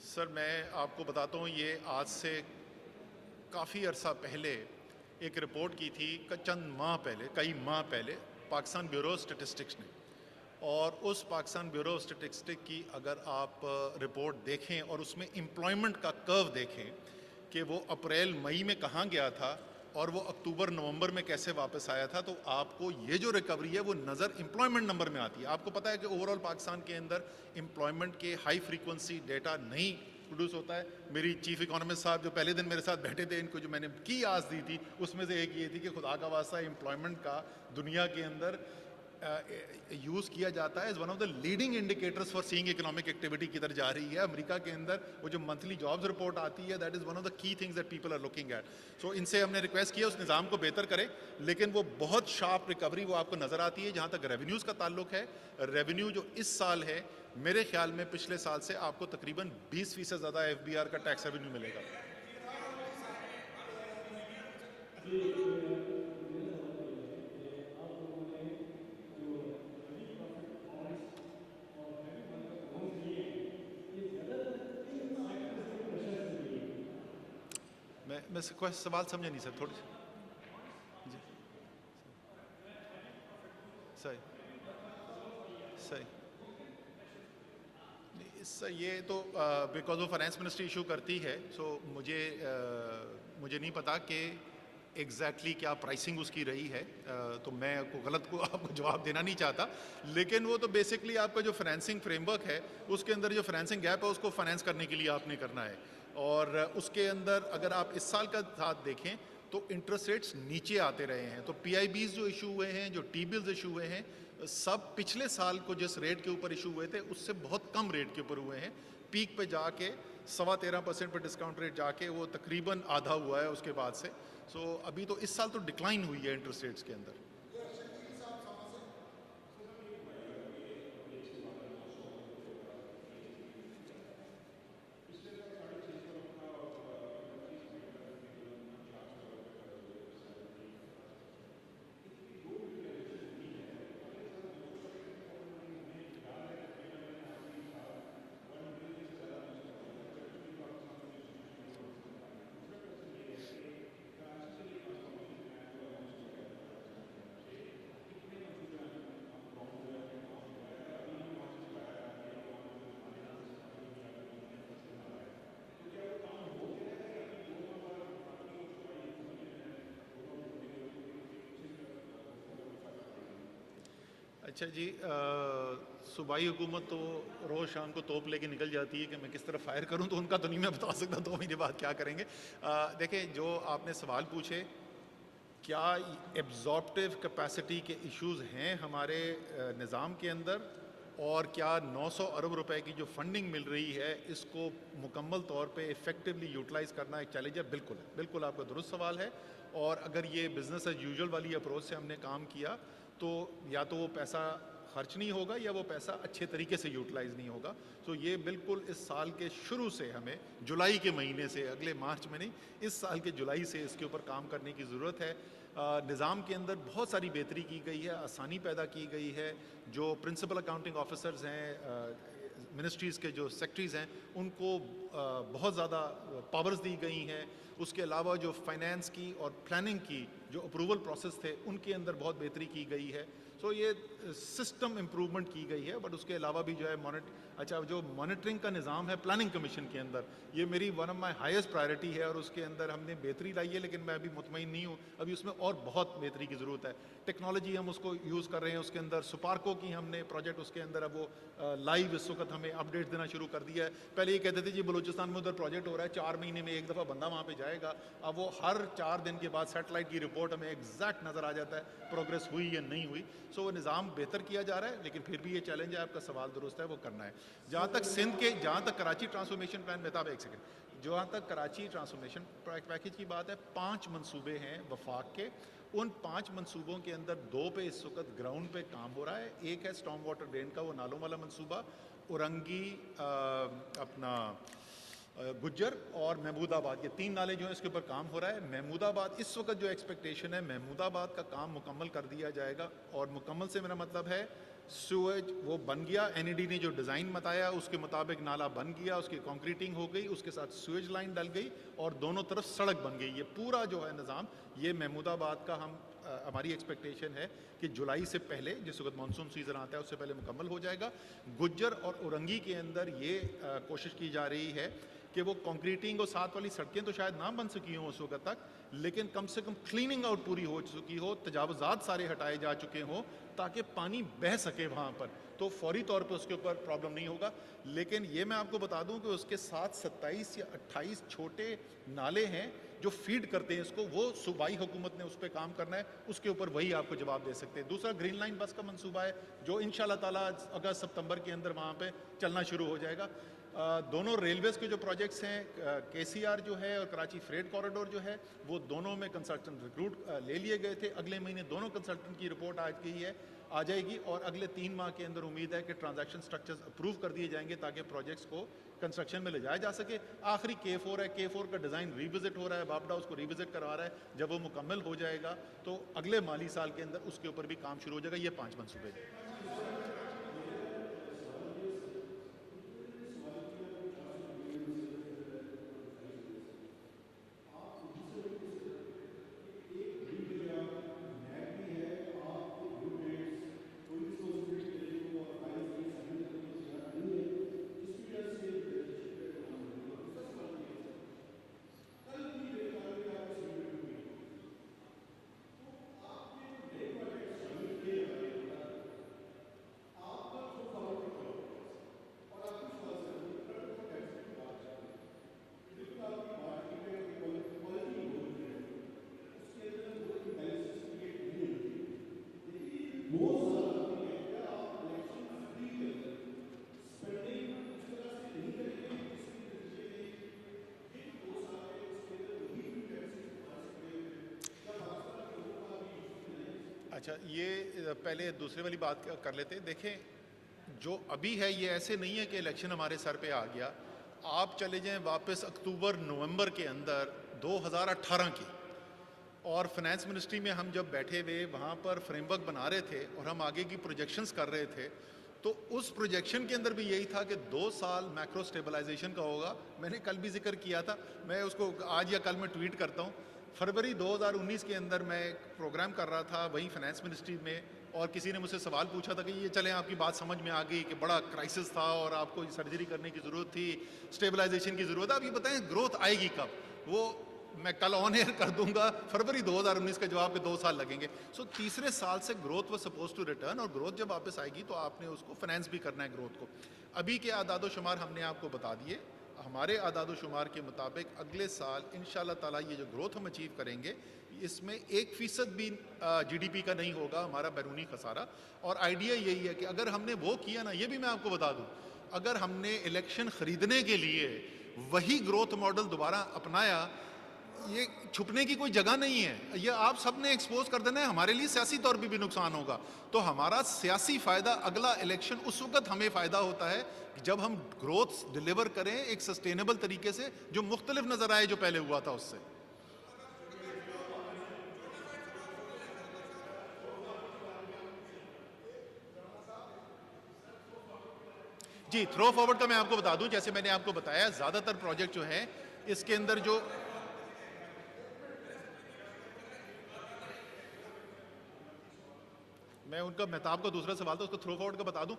सर मैं आपको बताता हूँ, ये आज से काफ़ी अरसा पहले एक रिपोर्ट की थी, कई माह पहले पाकिस्तान ब्यूरो स्टैटिस्टिक्स ने, और उस पाकिस्तान ब्यूरो स्टैटिस्टिक्स की अगर आप रिपोर्ट देखें और उसमें एम्प्लॉयमेंट का कर्व देखें कि वो अप्रैल मई में कहाँ गया था और वो अक्टूबर नवंबर में कैसे वापस आया था, तो आपको ये जो रिकवरी है वो नज़र एम्प्लॉयमेंट नंबर में आती है। आपको पता है कि ओवरऑल पाकिस्तान के अंदर एम्प्लॉयमेंट के हाई फ्रीक्वेंसी डेटा नहीं प्रोड्यूस होता है। मेरी चीफ इकोनॉमिस्ट साहब जो पहले दिन मेरे साथ बैठे थे, इनको जो मैंने की आज दी थी उसमें से एक ये थी कि खुदा का वास्ता एम्प्लॉयमेंट का दुनिया के अंदर यूज़ किया जाता है as one of the leading indicators for seeing economic activity किधर जा रही है। अमेरिका के अंदर वो जो मंथली जॉब्स रिपोर्ट आती है, that is one of the key things that people are looking at. So इनसे हमने रिक्वेस्ट किया उस निज़ाम को बेहतर करें, लेकिन वो बहुत शार्प रिकवरी वो आपको नज़र आती है। जहाँ तक रेवेन्यूज़ का ताल्लुक है, रेवेन्यू जो इस साल है मेरे ख्याल में पिछले साल से आपको तकरीबन 20% ज़्यादा एफबीआर का टैक्स रेवेन्यू मिलेगा। मैं सवाल समझा नहीं सर, थोड़ी जी सही सही इससे ये तो बिकॉज वो फाइनेंस मिनिस्ट्री इशू करती है, सो मुझे नहीं पता कि एग्जैक्टली क्या प्राइसिंग उसकी रही है, तो मैं को गलत को आपको जवाब देना नहीं चाहता, लेकिन वो तो बेसिकली आपका जो फाइनेंसिंग फ्रेमवर्क है उसके अंदर जो फाइनेंसिंग गैप है उसको फाइनेंस करने के लिए आपने करना है। और उसके अंदर अगर आप इस साल का साथ देखें तो इंटरेस्ट रेट्स नीचे आते रहे हैं, तो PIBs जो इशू हुए हैं, जो T-bills इशू हुए हैं, सब पिछले साल को जिस रेट के ऊपर इशू हुए थे उससे बहुत कम रेट के ऊपर हुए हैं। पीक पे जाके 13.25% पर डिस्काउंट रेट जाके वो तकरीबन आधा हुआ है उसके बाद से। सो अभी तो इस साल तो डिक्लाइन हुई है इंटरेस्ट रेट्स के अंदर। अच्छा जी, सूबाई हुकूमत तो रोज़ शाम को तोप लेके निकल जाती है कि मैं किस तरह फायर करूं, तो उनका तो नहीं मैं बता सकता 2 महीने बाद क्या करेंगे। देखें, जो आपने सवाल पूछे, क्या एब्जॉर्प्टिव कैपेसिटी के इश्यूज़ हैं हमारे निज़ाम के अंदर, और क्या 900 अरब रुपए की जो फंडिंग मिल रही है इसको मुकम्मल तौर पे इफ़ेक्टिवली यूटिलाइज़ करना एक चैलेंज है? बिल्कुल है, बिल्कुल आपका दुरुस्त सवाल है। और अगर ये बिज़नेस एज यूजुअल वाली अप्रोच से हमने काम किया तो या तो वो पैसा खर्च नहीं होगा या वो पैसा अच्छे तरीके से यूटिलाइज़ नहीं होगा। तो ये बिल्कुल इस साल के शुरू से, हमें जुलाई के महीने से, अगले मार्च में नहीं, इस साल के जुलाई से इसके ऊपर काम करने की ज़रूरत है। निज़ाम के अंदर बहुत सारी बेहतरी की गई है, आसानी पैदा की गई है। जो प्रिंसिपल अकाउंटिंग ऑफिसर्स हैं, मिनिस्ट्रीज़ के जो सेक्रेटरीज़ हैं, उनको बहुत ज़्यादा पावर्स दी गई हैं। उसके अलावा जो फाइनेंस की और प्लानिंग की जो अप्रूवल प्रोसेस थे उनके अंदर बहुत बेहतरी की गई है। सो ये सिस्टम इम्प्रूवमेंट की गई है। बट उसके अलावा भी जो है जो मॉनिटरिंग का निज़ाम है प्लानिंग कमीशन के अंदर, ये मेरी one of my highest priority है और उसके अंदर हमने बेहतरी लाई है, लेकिन मैं अभी मुतमईन नहीं हूँ, अभी उसमें और बहुत बेहतरी की ज़रूरत है। टेक्नोलॉजी हम उसको यूज़ कर रहे हैं, उसके अंदर सुपार्को की हमने प्रोजेक्ट, उसके अंदर अब वो लाइव इस वक्त हमें अपडेट देना शुरू कर दिया है। पहले ये कहते थे जी बलूचिस्तान में उधर प्रोजेक्ट हो रहा है, 4 महीने में एक दफ़ा बंदा वहाँ पे जाएगा। अब वो हर 4 दिन के बाद सैटेलाइट की रिपोर्ट हमें एग्जैक्ट नज़र आ जाता है प्रोग्रेस हुई या नहीं हुई। सो वो निज़ाम बेहतर किया जा रहा है, लेकिन फिर भी ये चैलेंज है, आपका सवाल दुरुस्त है, वो करना है। जहाँ तक कराची ट्रांसफॉर्मेशन प्लान में, एक सेकेंड, जहाँ तक कराची ट्रांसफॉर्मेशन पैकेज की बात है, 5 मंसूबे हैं वफाक के। उन 5 मंसूबों के अंदर 2 पे इस वक्त ग्राउंड पे काम हो रहा है। एक है स्टॉर्म वाटर ड्रेन का वो नालों वाला मंसूबा, उरंगी, अपना गुज्जर और महमूदाबाद, ये 3 नाले जो हैं इसके ऊपर काम हो रहा है। महमूदाबाद इस वक्त जो एक्सपेक्टेशन है, महमूदाबाद का काम मुकम्मल कर दिया जाएगा। और मुकम्मल से मेरा मतलब है सूएज वो बन गया, NED ने जो डिज़ाइन बताया उसके मुताबिक नाला बन गया, उसकी कंक्रीटिंग हो गई, उसके साथ सूएज लाइन डल गई और दोनों तरफ सड़क बन गई। ये पूरा जो है निज़ाम, ये महमूदाबाद का हमारी एक्सपेक्टेशन है कि जुलाई से पहले, जिस वक्त मानसून सीज़न आता है उससे पहले मुकम्मल हो जाएगा। गुज्जर और उरंगी के अंदर ये कोशिश की जा रही है कि वो कंक्रीटिंग और साथ वाली सड़कें तो शायद ना बन सकी हों उस वक्त तक, लेकिन कम से कम क्लीनिंग आउट पूरी हो चुकी हो, तजावुज़ात सारे हटाए जा चुके हों ताकि पानी बह सके वहाँ पर, तो फौरी तौर पे उसके ऊपर प्रॉब्लम नहीं होगा। लेकिन ये मैं आपको बता दूं कि उसके साथ 27 या 28 छोटे नाले हैं जो फीड करते हैं इसको, वो सूबाई हुकूमत ने उस पर काम करना है, उसके ऊपर वही आपको जवाब दे सकते हैं। दूसरा ग्रीन लाइन बस का मंसूबा है जो इंशाल्लाह ताला अगस्त सितंबर के अंदर वहाँ पे चलना शुरू हो जाएगा। दोनों रेलवेज़ के जो प्रोजेक्ट्स हैं, KCR जो है और कराची फ्रेट कॉरिडोर जो है, वो दोनों में कंसल्टेंट रिक्रूट ले लिए गए थे। अगले महीने दोनों कंसल्टेंट की रिपोर्ट आ जाएगी और अगले 3 माह के अंदर उम्मीद है कि ट्रांजैक्शन स्ट्रक्चर्स अप्रूव कर दिए जाएंगे ताकि प्रोजेक्ट्स को कंस्ट्रक्शन में ले जाया जा सके। आखिरी K4 है, K4 का डिज़ाइन रिविजिट हो रहा है, बापडा उसको रिविजिट करवा रहा है। जब वो मुकम्मल हो जाएगा तो अगले माली साल के अंदर उसके ऊपर भी काम शुरू हो जाएगा। ये 5 मनसूबे। अच्छा, ये पहले दूसरे वाली बात कर लेते हैं। देखें, जो अभी है ये ऐसे नहीं है कि इलेक्शन हमारे सर पे आ गया। आप चले जाएं वापस अक्टूबर नवंबर के अंदर 2018 की, और फाइनेंस मिनिस्ट्री में हम जब बैठे हुए वहाँ पर फ्रेमवर्क बना रहे थे और हम आगे की प्रोजेक्शंस कर रहे थे, तो उस प्रोजेक्शन के अंदर भी यही था कि 2 साल मैक्रो स्टेबलाइजेशन का होगा। मैंने कल भी जिक्र किया था, मैं उसको आज या कल में ट्वीट करता हूँ। फरवरी 2019 के अंदर मैं एक प्रोग्राम कर रहा था वहीं फाइनेंस मिनिस्ट्री में, और किसी ने मुझसे सवाल पूछा था कि ये चलें, आपकी बात समझ में आ गई कि बड़ा क्राइसिस था और आपको सर्जरी करने की ज़रूरत थी, स्टेबलाइजेशन की ज़रूरत है, अब ये बताएं ग्रोथ आएगी कब? वो मैं कल ऑन एयर कर दूंगा, फरवरी 2019 का जवाब के 2 साल लगेंगे। सो तीसरे साल से ग्रोथ वो सपोज टू रिटर्न, और ग्रोथ जब वापस आएगी तो आपने उसको फाइनेंस भी करना है ग्रोथ को। अभी के आदादो शुमार हमने आपको बता दिए। हमारे आदादो शुमार के मुताबिक अगले साल इंशाल्लाह ताला ये जो ग्रोथ हम अचीव करेंगे, इसमें 1% भी जीडीपी का नहीं होगा हमारा बैरूनी खसारा। और आइडिया यही है कि अगर हमने वो किया ना, ये भी मैं आपको बता दूं, अगर हमने इलेक्शन खरीदने के लिए वही ग्रोथ मॉडल दोबारा अपनाया, ये छुपने की कोई जगह नहीं है, ये आप सब ने एक्सपोज कर देना है। हमारे लिए सियासी तौर पे भी नुकसान होगा, तो हमारा सियासी फायदा अगला इलेक्शन उस वक्त हमें फायदा होता है जब हम ग्रोथ डिलीवर करें एक सस्टेनेबल तरीके से, जो मुख्तलिफ नजर आए जो पहले हुआ था उससे। जी, थ्रो फॉरवर्ड का मैं आपको बता दूं, जैसे मैंने आपको बताया ज्यादातर प्रोजेक्ट जो है इसके अंदर जो मैं उनका मेहताब का दूसरा सवाल था उसको थ्रो फॉरवर्ड का बता दूं।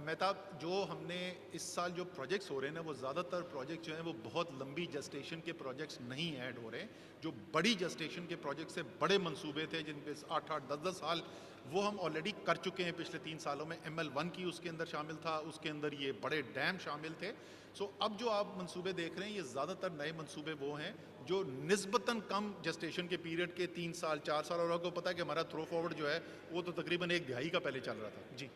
मेहताब, जो हमने इस साल जो प्रोजेक्ट्स हो रहे हैं ना, वो ज़्यादातर प्रोजेक्ट जो हैं वो बहुत लंबी जस्टेशन के प्रोजेक्ट्स नहीं ऐड हो रहे हैं। जो बड़ी जस्टेशन के प्रोजेक्ट से बड़े मंसूबे थे जिन पे 8-8, 10-10 साल, वो हम ऑलरेडी कर चुके हैं पिछले 3 सालों में। ML1 की उसके अंदर शामिल था, उसके अंदर ये बड़े डैम शामिल थे। सो अब जो आप मंसूबे देख रहे हैं ये ज़्यादातर नए मंसूबे वो हैं जो निस्बतन कम जस्टेशन के पीरियड के 3 साल 4 साल, और आपको पता है कि हमारा थ्रो फॉरवर्ड जो है वो तो तकरीबन 1 दिहाई का पहले चल रहा था। जी,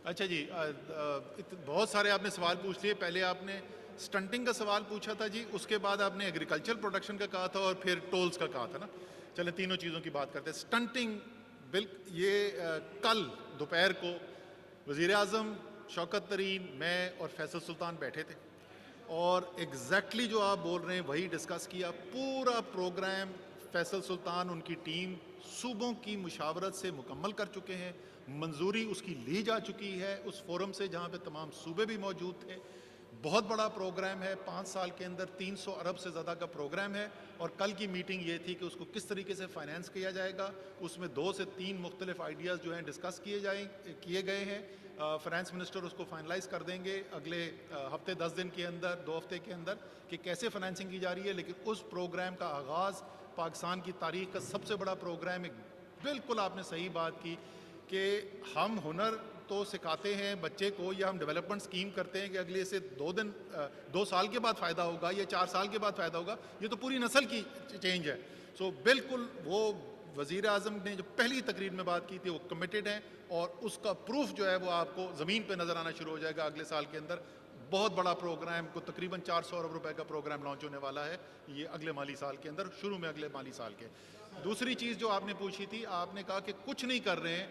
अच्छा जी, बहुत सारे आपने सवाल पूछ लिए। पहले आपने स्टंटिंग का सवाल पूछा था जी, उसके बाद आपने एग्रीकल्चर प्रोडक्शन का कहा था, और फिर टोल्स का कहा था ना। चले तीनों चीज़ों की बात करते हैं। स्टंटिंग बिल, ये कल दोपहर को वज़ीर आज़म, शौकत तरीन, मैं और फैसल सुल्तान बैठे थे, और एग्जैक्टली जो आप बोल रहे हैं वही डिस्कस किया। पूरा प्रोग्राम फैसल सुल्तान, उनकी टीम सूबों की मुशावरत से मुकम्मल कर चुके हैं। मंजूरी उसकी ली जा चुकी है उस फोरम से जहाँ पे तमाम सूबे भी मौजूद थे। बहुत बड़ा प्रोग्राम है, 5 साल के अंदर 300 अरब से ज़्यादा का प्रोग्राम है। और कल की मीटिंग ये थी कि उसको किस तरीके से फाइनेंस किया जाएगा। उसमें 2 से 3 मुख्तलिफ आइडियाज़ जो हैं डिस्कस किए गए हैं। फाइनेंस मिनिस्टर उसको फाइनलाइज कर देंगे अगले हफ्ते 10 दिन के अंदर, 2 हफ्ते के अंदर, कि कैसे फाइनेंसिंग की जा रही है। लेकिन उस प्रोग्राम का आगाज़ पाकिस्तान की तारीख का सबसे बड़ा प्रोग्राम है। बिल्कुल आपने सही बात की कि हम हुनर तो सिखाते हैं बच्चे को, या हम डेवलपमेंट स्कीम करते हैं कि अगले से 2 साल के बाद फ़ायदा होगा या 4 साल के बाद फ़ायदा होगा। ये तो पूरी नस्ल की चेंज है। सो बिल्कुल वो वज़ीर आज़म ने जो पहली तकरीर में बात की थी वो कमिटेड है, और उसका प्रूफ जो है वो आपको ज़मीन पे नज़र आना शुरू हो जाएगा अगले साल के अंदर। बहुत बड़ा प्रोग्राम को तकरीबन 400 अरब रुपए का प्रोग्राम लॉन्च होने वाला है ये अगले माली साल के अंदर, शुरू में अगले माली साल के। दूसरी चीज़ जो आपने पूछी थी, आपने कहा कि कुछ नहीं कर रहे हैं।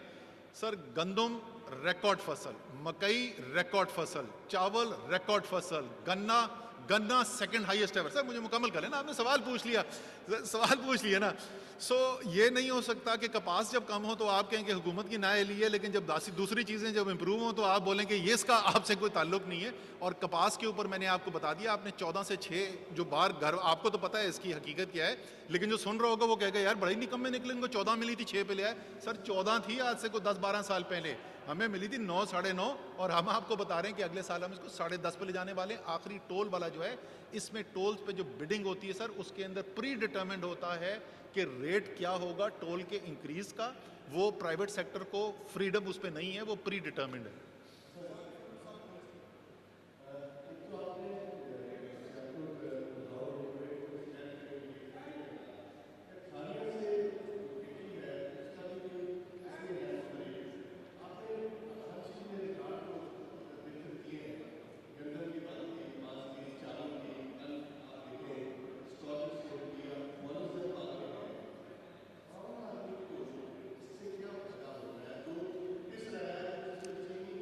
सर, गंदम रिकॉर्ड फसल, मकई रिकॉर्ड फसल, चावल रिकॉर्ड फसल, गन्ना गन्ना सेकंड हाईएस्ट एवर। सर मुझे मुकम्मल कर लेना, आपने सवाल पूछ लिया, सवाल पूछ लिया ना। सो ये नहीं हो सकता कि कपास जब कम हो तो आप कहें कि हुकूमत की नाय ली है, लेकिन जब दूसरी चीज़ें जब इंप्रूव हो तो आप बोलें कि ये इसका आपसे कोई ताल्लुक नहीं है। और कपास के ऊपर मैंने आपको बता दिया, आपने 14 से 6 जो बार घर, आपको तो पता है इसकी हकीकत क्या है, लेकिन जो सुन रहा होगा वो कहेगा यार बड़े निकम्मे निकले, इनको 14 मिली थी 6 पे ले आए। सर 14 थी आज से कोई 10-12 साल पहले, हमें मिली थी 9, 9.5, और हम आपको बता रहे हैं कि अगले साल हम इसको 10.5 पे ले जाने वाले हैं। आखिरी टोल वाला जो है, इसमें टोल्स पे जो बिडिंग होती है सर, उसके अंदर प्री डिटरमिन्ड होता है कि रेट क्या होगा टोल के इंक्रीज का। वो प्राइवेट सेक्टर को फ्रीडम उस पर नहीं है, वो प्री डिटरमिन्ड है।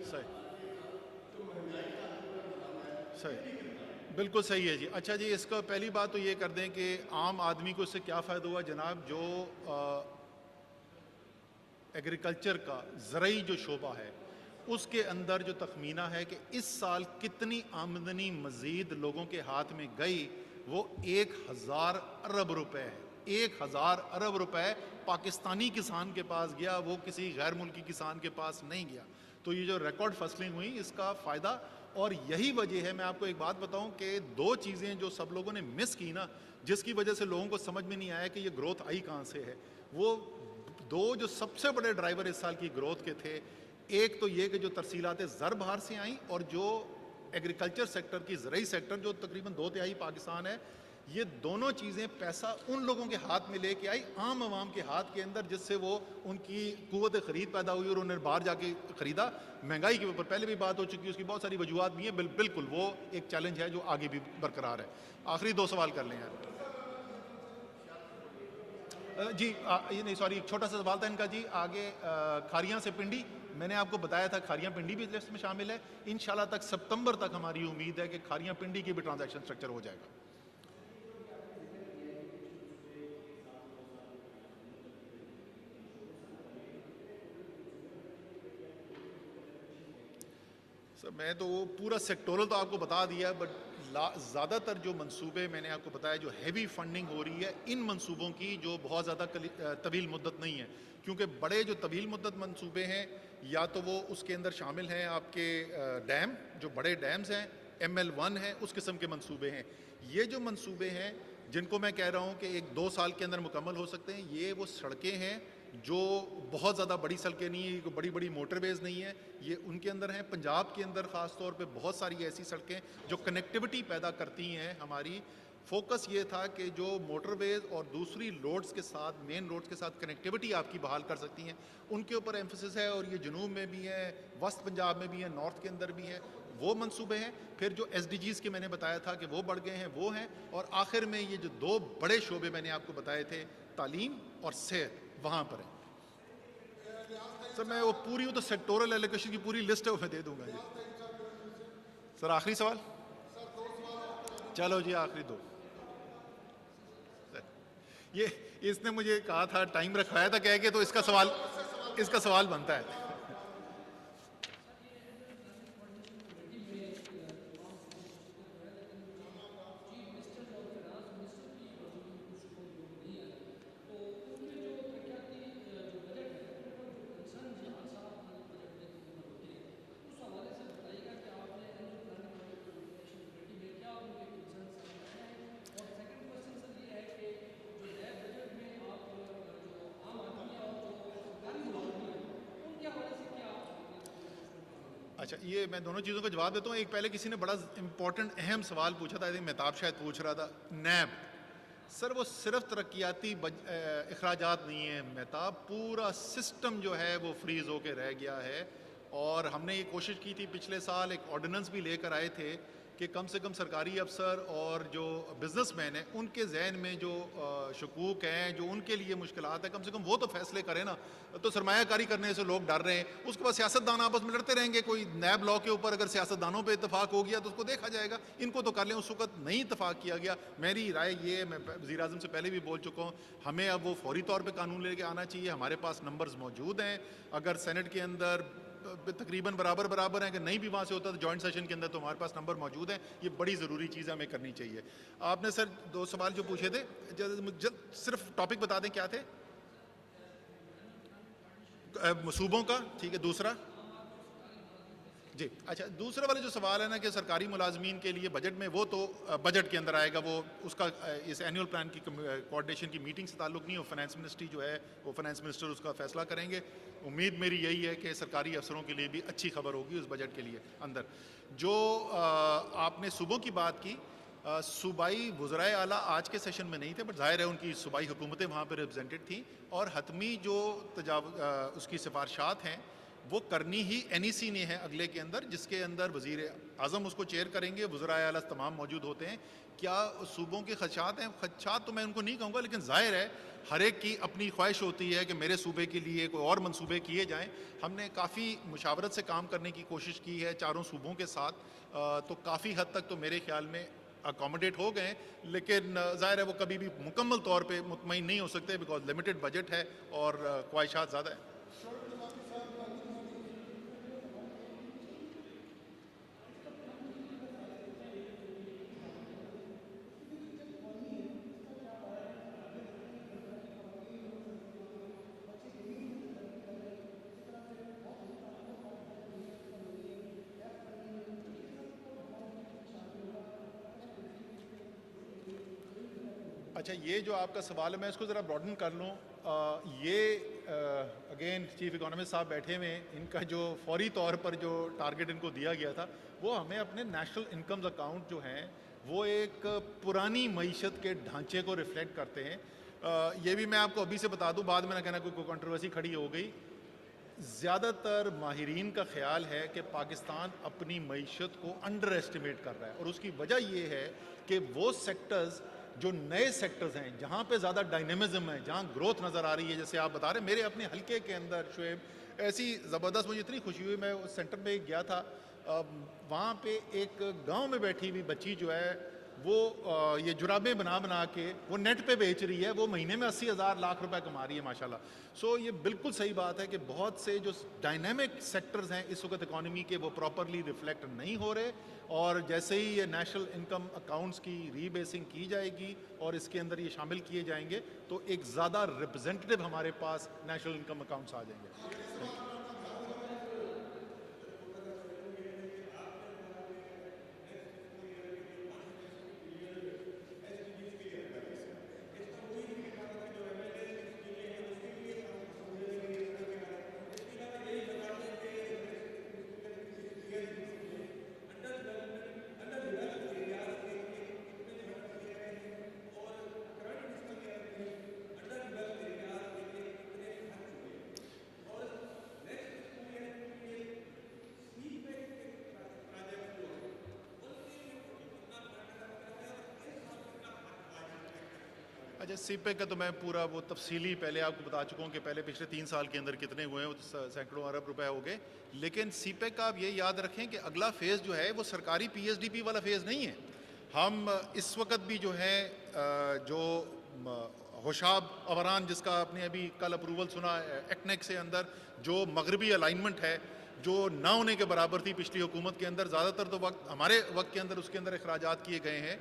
सही, सही, बिल्कुल सही है जी। अच्छा जी, इसका पहली बात तो ये कर दें कि आम आदमी को इससे क्या फ़ायदा हुआ जनाब। जो एग्रीकल्चर का ज़रई जो शोबा है, उसके अंदर जो तखमीना है कि इस साल कितनी आमदनी मज़ीद लोगों के हाथ में गई, वो 1000 अरब रुपए है। 1000 अरब रुपए पाकिस्तानी किसान के पास गया, वो किसी गैर मुल्की किसान के पास नहीं गया। तो ये जो रिकॉर्ड फसलिंग हुई, इसका फ़ायदा, और यही वजह है, मैं आपको एक बात बताऊं कि 2 चीज़ें जो सब लोगों ने मिस की ना, जिसकी वजह से लोगों को समझ में नहीं आया कि ये ग्रोथ आई कहाँ से है, वो 2 जो सबसे बड़े ड्राइवर इस साल की ग्रोथ के थे, एक तो ये कि जो तरसीलात ज़र बाहर से आई, और जो एग्रीकल्चर सेक्टर की ज़रई सेक्टर जो तकरीबन 2/3 पाकिस्तान है, ये दोनों चीज़ें पैसा उन लोगों के हाथ में लेके आई, आम आवाम के हाथ के अंदर, जिससे वो उनकी कुव्वत ख़रीद पैदा हुई और उन्होंने बाहर जाके ख़रीदा। महंगाई के ऊपर पहले भी बात हो चुकी है, उसकी बहुत सारी वजूहत भी हैं। बिल्कुल वो एक चैलेंज है जो आगे भी बरकरार है। आखिरी 2 सवाल कर लें यार। जी ये नहीं, सॉरी, एक छोटा सा सवाल था इनका जी। आगे खारियां से पिंडी, मैंने आपको बताया था खारियां पिंडी भी लिस्ट में शामिल है। इंशाल्लाह तक सितंबर तक हमारी उम्मीद है कि खारियां पिंडी की भी ट्रांजैक्शन स्ट्रक्चर हो जाएगा। सर मैं तो वो पूरा सेक्टोरल तो आपको बता दिया, बट ज़्यादातर जो मंसूबे मैंने आपको बताया, जो हैवी फंडिंग हो रही है इन मंसूबों की, जो बहुत ज़्यादा तवील मुद्दत नहीं है, क्योंकि बड़े जो तवील मुद्दत मंसूबे हैं, या तो वो उसके अंदर शामिल हैं आपके डैम, जो बड़े डैम्स हैं, ML1 है, उस किस्म के मंसूबे हैं। ये जो मंसूबे हैं जिनको मैं कह रहा हूँ कि 1-2 साल के अंदर मुकम्मल हो सकते हैं, ये वो सड़कें हैं जो बहुत ज़्यादा बड़ी सड़कें नहीं है, बड़ी बड़ी मोटरवेज़ नहीं है, ये उनके अंदर हैं। पंजाब के अंदर ख़ास तौर पे बहुत सारी ऐसी सड़कें जो कनेक्टिविटी पैदा करती हैं। हमारी फोकस ये था कि जो मोटरवेज़ और दूसरी रोड्स के साथ, मेन रोड्स के साथ कनेक्टिविटी आपकी बहाल कर सकती हैं, उनके ऊपर एम्फेसिस है। और ये जनूब में भी है, वस्त पंजाब में भी है, नॉर्थ के अंदर भी है, वो मंसूबे हैं। फिर जो SDGs के मैंने बताया था कि वो बढ़ गए हैं, वो हैं। और आखिर में ये जो 2 बड़े शोबे मैंने आपको बताए थे, तालीम और सेहत, वहाँ पर है। सर मैं वो पूरी, वो तो सेक्टोरल एलोकेशन की पूरी लिस्ट है, वो मैं दे दूंगा जी। सर आखिरी सवाल, चलो जी आखिरी 2। ये इसने मुझे कहा था, टाइम रखवाया था कह के, तो इसका सवाल बनता है। अच्छा, ये मैं दोनों चीज़ों का जवाब देता हूँ। एक पहले किसी ने बड़ा इंपॉर्टेंट अहम सवाल पूछा था, मेहताब शायद पूछ रहा था, नैब। सर वो सिर्फ तरक्याती अखराजात नहीं है मेहताब, पूरा सिस्टम जो है वो फ्रीज होके रह गया है। और हमने ये कोशिश की थी, पिछले साल एक ऑर्डिनेंस भी लेकर आए थे कि कम से कम सरकारी अफसर और जो बिजनेसमैन हैं उनके जहन में जो शकूक हैं, जो उनके लिए मुश्किलात है, कम से कम वो तो फैसले करें ना। तो सरमायाकारी करने से लोग डर रहे हैं, उसके बाद सियासतदान आपस में लड़ते रहेंगे। कोई नैब लॉ के ऊपर अगर सियासतदानों पे इतफाक हो गया तो उसको देखा जाएगा, इनको तो कर लें। उस वक्त नहीं इतफाक किया गया। मेरी राय ये है, मैं वज़ीर आज़म से पहले भी बोल चुका हूँ, हमें अब वो फौरी तौर पर कानून लेके आना चाहिए। हमारे पास नंबर्स मौजूद हैं, अगर सेनेट के अंदर तकरीबन बराबर हैं, कि नहीं भी वहाँ से होता तो जॉइंट सेशन के अंदर तो हमारे पास नंबर मौजूद हैं। ये बड़ी ज़रूरी चीज़ हमें करनी चाहिए। आपने सर 2 सवाल जो पूछे थे, सिर्फ टॉपिक बता दें क्या थे सूबों का, ठीक है। दूसरा जी, अच्छा, दूसरे वाले जो सवाल है ना कि सरकारी मुलाजमीन के लिए बजट में, वो तो बजट के अंदर आएगा, वो उसका इस एनुअल प्लान की कोऑर्डिनेशन की मीटिंग से ताल्लुक़ नहीं हो। फाइनेंस मिनिस्ट्री जो है वो फाइनेंस मिनिस्टर उसका फैसला करेंगे। उम्मीद मेरी यही है कि सरकारी अफसरों के लिए भी अच्छी खबर होगी उस बजट के लिए अंदर। जो आपने सूबों की बात की, सूबाई वज़राए आला आज के सेशन में नहीं थे, बट ज़ाहिर है उनकी सूबाई हुकूमतें वहाँ पर रिप्रेजेंटेड थी, और हतमी जो उसकी सिफारशात हैं वो करनी ही NEC ने है अगले के अंदर, जिसके अंदर वज़ीर आज़म उसको चेयर करेंगे, वज़राए आला तमाम मौजूद होते हैं। क्या सूबों के खदशात हैं? खदशात तो मैं उनको नहीं कहूँगा, लेकिन ज़ाहिर है हर एक की अपनी ख्वाहिश होती है कि मेरे सूबे के लिए कोई और मंसूबे किए जाएँ। हमने काफ़ी मुशावरत से काम करने की कोशिश की है चारों सूबों के साथ, तो काफ़ी हद तक तो मेरे ख्याल में अकोमोडेट हो गए, लेकिन ज़ाहिर है वो कभी भी मुकम्मल तौर पे मुतमईन नहीं हो सकते, बिकॉज लिमिटेड बजट है और ख्वाहिशात ज़्यादा है। अच्छा, ये जो आपका सवाल है मैं इसको ज़रा ब्रॉडन कर लूँ। ये अगेन चीफ इकोनॉमिस्ट साहब बैठे हुए हैं, इनका जो फौरी तौर पर जो टारगेट इनको दिया गया था वो हमें अपने नेशनल इनकम्स अकाउंट जो हैं वो एक पुरानी मईशत के ढांचे को रिफ्लेक्ट करते हैं। ये भी मैं आपको अभी से बता दूं, बाद में ना कहना कोई कंट्रोवर्सी खड़ी हो गई। ज़्यादातर माहिरीन का ख्याल है कि पाकिस्तान अपनी मईशत को अंडर एस्टिमेट कर रहा है, और उसकी वजह ये है कि वो सेक्टर्स जो नए सेक्टर्स हैं, जहाँ पे ज़्यादा डायनेमिज्म है, जहाँ ग्रोथ नज़र आ रही है, जैसे आप बता रहे हैं मेरे अपने हल्के के अंदर शुएब ऐसी ज़बरदस्त, मुझे इतनी खुशी हुई, मैं उस सेंटर में गया था, वहाँ पे एक गांव में बैठी हुई बच्ची जो है वो ये जुराबें बना बना के वो नेट पे बेच रही है, वो महीने में 80,000 लाख रुपए कमा रही है माशाल्लाह। सो ये बिल्कुल सही बात है कि बहुत से जो डायनेमिक सेक्टर्स हैं इस वक्त इकॉनमी के, वो प्रॉपरली रिफ्लेक्ट नहीं हो रहे, और जैसे ही ये नेशनल इनकम अकाउंट्स की रीबेसिंग की जाएगी और इसके अंदर ये शामिल किए जाएंगे तो एक ज़्यादा रिप्रेजेंटेटिव हमारे पास नेशनल इनकम अकाउंट्स आ जाएंगे। अच्छा, सीपेक का तो मैं पूरा वो तफसीली पहले आपको बता चुका हूँ कि पहले पिछले 3 साल के अंदर कितने हुए हैं, वो तो सैकड़ों अरब रुपए हो गए। लेकिन सीपेक का आप ये याद रखें कि अगला फेज़ जो है वो सरकारी PSDP वाला फेज़ नहीं है। हम इस वक्त भी जो है जो होशाब अवरान, जिसका आपने अभी कल अप्रूवल सुना एक्नेक से अंदर, जो मगरबी अलाइनमेंट है जो ना होने के बराबर थी पिछली हुकूमत के अंदर, ज़्यादातर तो वक्त हमारे वक्त के अंदर उसके अंदर अखराजात किए गए हैं।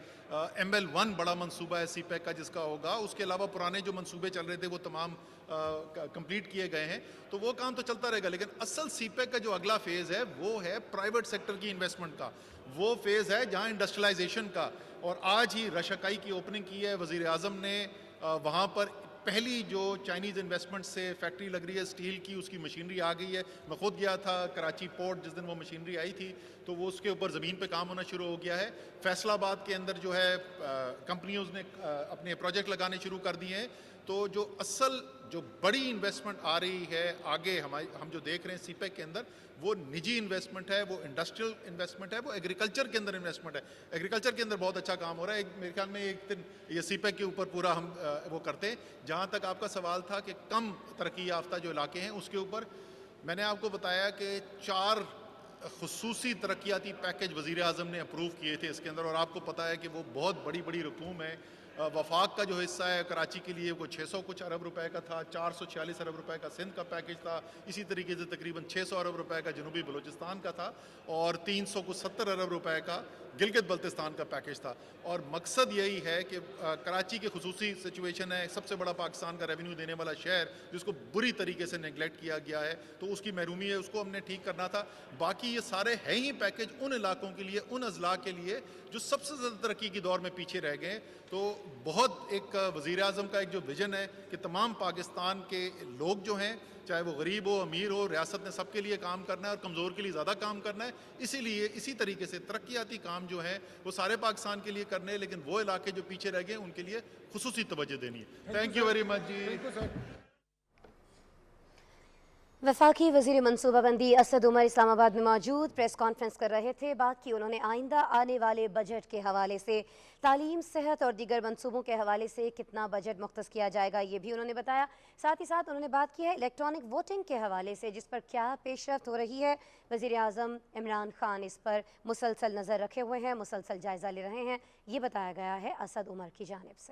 ML1 बड़ा मंसूबा है सीपैक का जिसका होगा, उसके अलावा पुराने जो मंसूबे चल रहे थे वो तमाम कंप्लीट किए गए हैं, तो वो काम तो चलता रहेगा। लेकिन असल सीपैक का जो अगला फेज़ है वो है प्राइवेट सेक्टर की इन्वेस्टमेंट का, वो फेज़ है जहाँ इंडस्ट्रियलाइजेशन का। और आज ही रशाकाई की ओपनिंग की है वज़ीर आज़म ने, वहाँ पर पहली जो चाइनीज़ इन्वेस्टमेंट से फैक्ट्री लग रही है स्टील की, उसकी मशीनरी आ गई है। मैं खुद गया था कराची पोर्ट जिस दिन वो मशीनरी आई थी, तो वो उसके ऊपर ज़मीन पे काम होना शुरू हो गया है। फैसलाबाद के अंदर जो है कंपनियों ने अपने प्रोजेक्ट लगाने शुरू कर दिए हैं। तो जो असल जो बड़ी इन्वेस्टमेंट आ रही है आगे हम जो देख रहे हैं सीपेक के अंदर, वो निजी इन्वेस्टमेंट है, वो इंडस्ट्रियल इन्वेस्टमेंट है, वो एग्रीकल्चर के अंदर इन्वेस्टमेंट है। एग्रीकल्चर के अंदर बहुत अच्छा काम हो रहा है। मेरे ख्याल में एक दिन ये सीपेक के ऊपर पूरा हम वो करते हैं। जहाँ तक आपका सवाल था कि कम तरक्की याफ्ता जो इलाके हैं उसके ऊपर, मैंने आपको बताया कि 4 खुसूसी तरक्याती पैकेज वज़ीर आज़म ने अप्रूव किए थे इसके अंदर, और आपको पता है कि वो बहुत बड़ी बड़ी रकूम है। वफाक का जो हिस्सा है कराची के लिए वो 600 कुछ अरब रुपए का था, 446 अरब रुपए का सिंध का पैकेज था, इसी तरीके से तकरीबन 600 अरब रुपए का जनूबी बलूचिस्तान का था, और 370 अरब रुपए का गिलगित बल्तिस्तान का पैकेज था। और मकसद यही है कि कराची की खुसूसी सिचुएशन है, सबसे बड़ा पाकिस्तान का रेवेन्यू देने वाला शहर, जिसको बुरी तरीके से नेगलेक्ट किया गया है, तो उसकी महरूमी है, उसको हमने ठीक करना था। बाकी ये सारे हैं ही पैकेज उन इलाकों के लिए, उन अजला के लिए जो सबसे ज़्यादा तरक्की की दौर में पीछे रह गए। तो बहुत एक वज़ीर आज़म का एक जो विज़न है कि तमाम पाकिस्तान के लोग जो हैं, चाहे वो गरीब हो अमीर हो, रियासत ने सबके लिए काम करना है और कमज़ोर के लिए ज़्यादा काम करना है। इसीलिए इसी तरीके से तरक्याती काम जो है वो सारे पाकिस्तान के लिए करने हैं, लेकिन वो इलाके जो पीछे रह गए उनके लिए खुसूसी तवज्जो देनी है। थैंक यू वेरी मच जी। वफाकी वज़ीर मनसूबाबंदी असद उमर इस्लामाबाद में मौजूद प्रेस कॉन्फ्रेंस कर रहे थे। बात की उन्होंने आइंदा आने वाले बजट के हवाले से, तालीम, सेहत और दीगर मनसूबों के हवाले से कितना बजट मुख्तस किया जाएगा, ये भी उन्होंने बताया। साथ ही साथ उन्होंने बात की है इलेक्ट्रॉनिक वोटिंग के हवाले से, जिस पर क्या पेशरफ्त हो रही है। वज़ीर आज़म इमरान खान इस पर मुसलसल नज़र रखे हुए हैं, मुसलसल जायज़ा ले रहे हैं, ये बताया गया है असद उमर की जानिब से।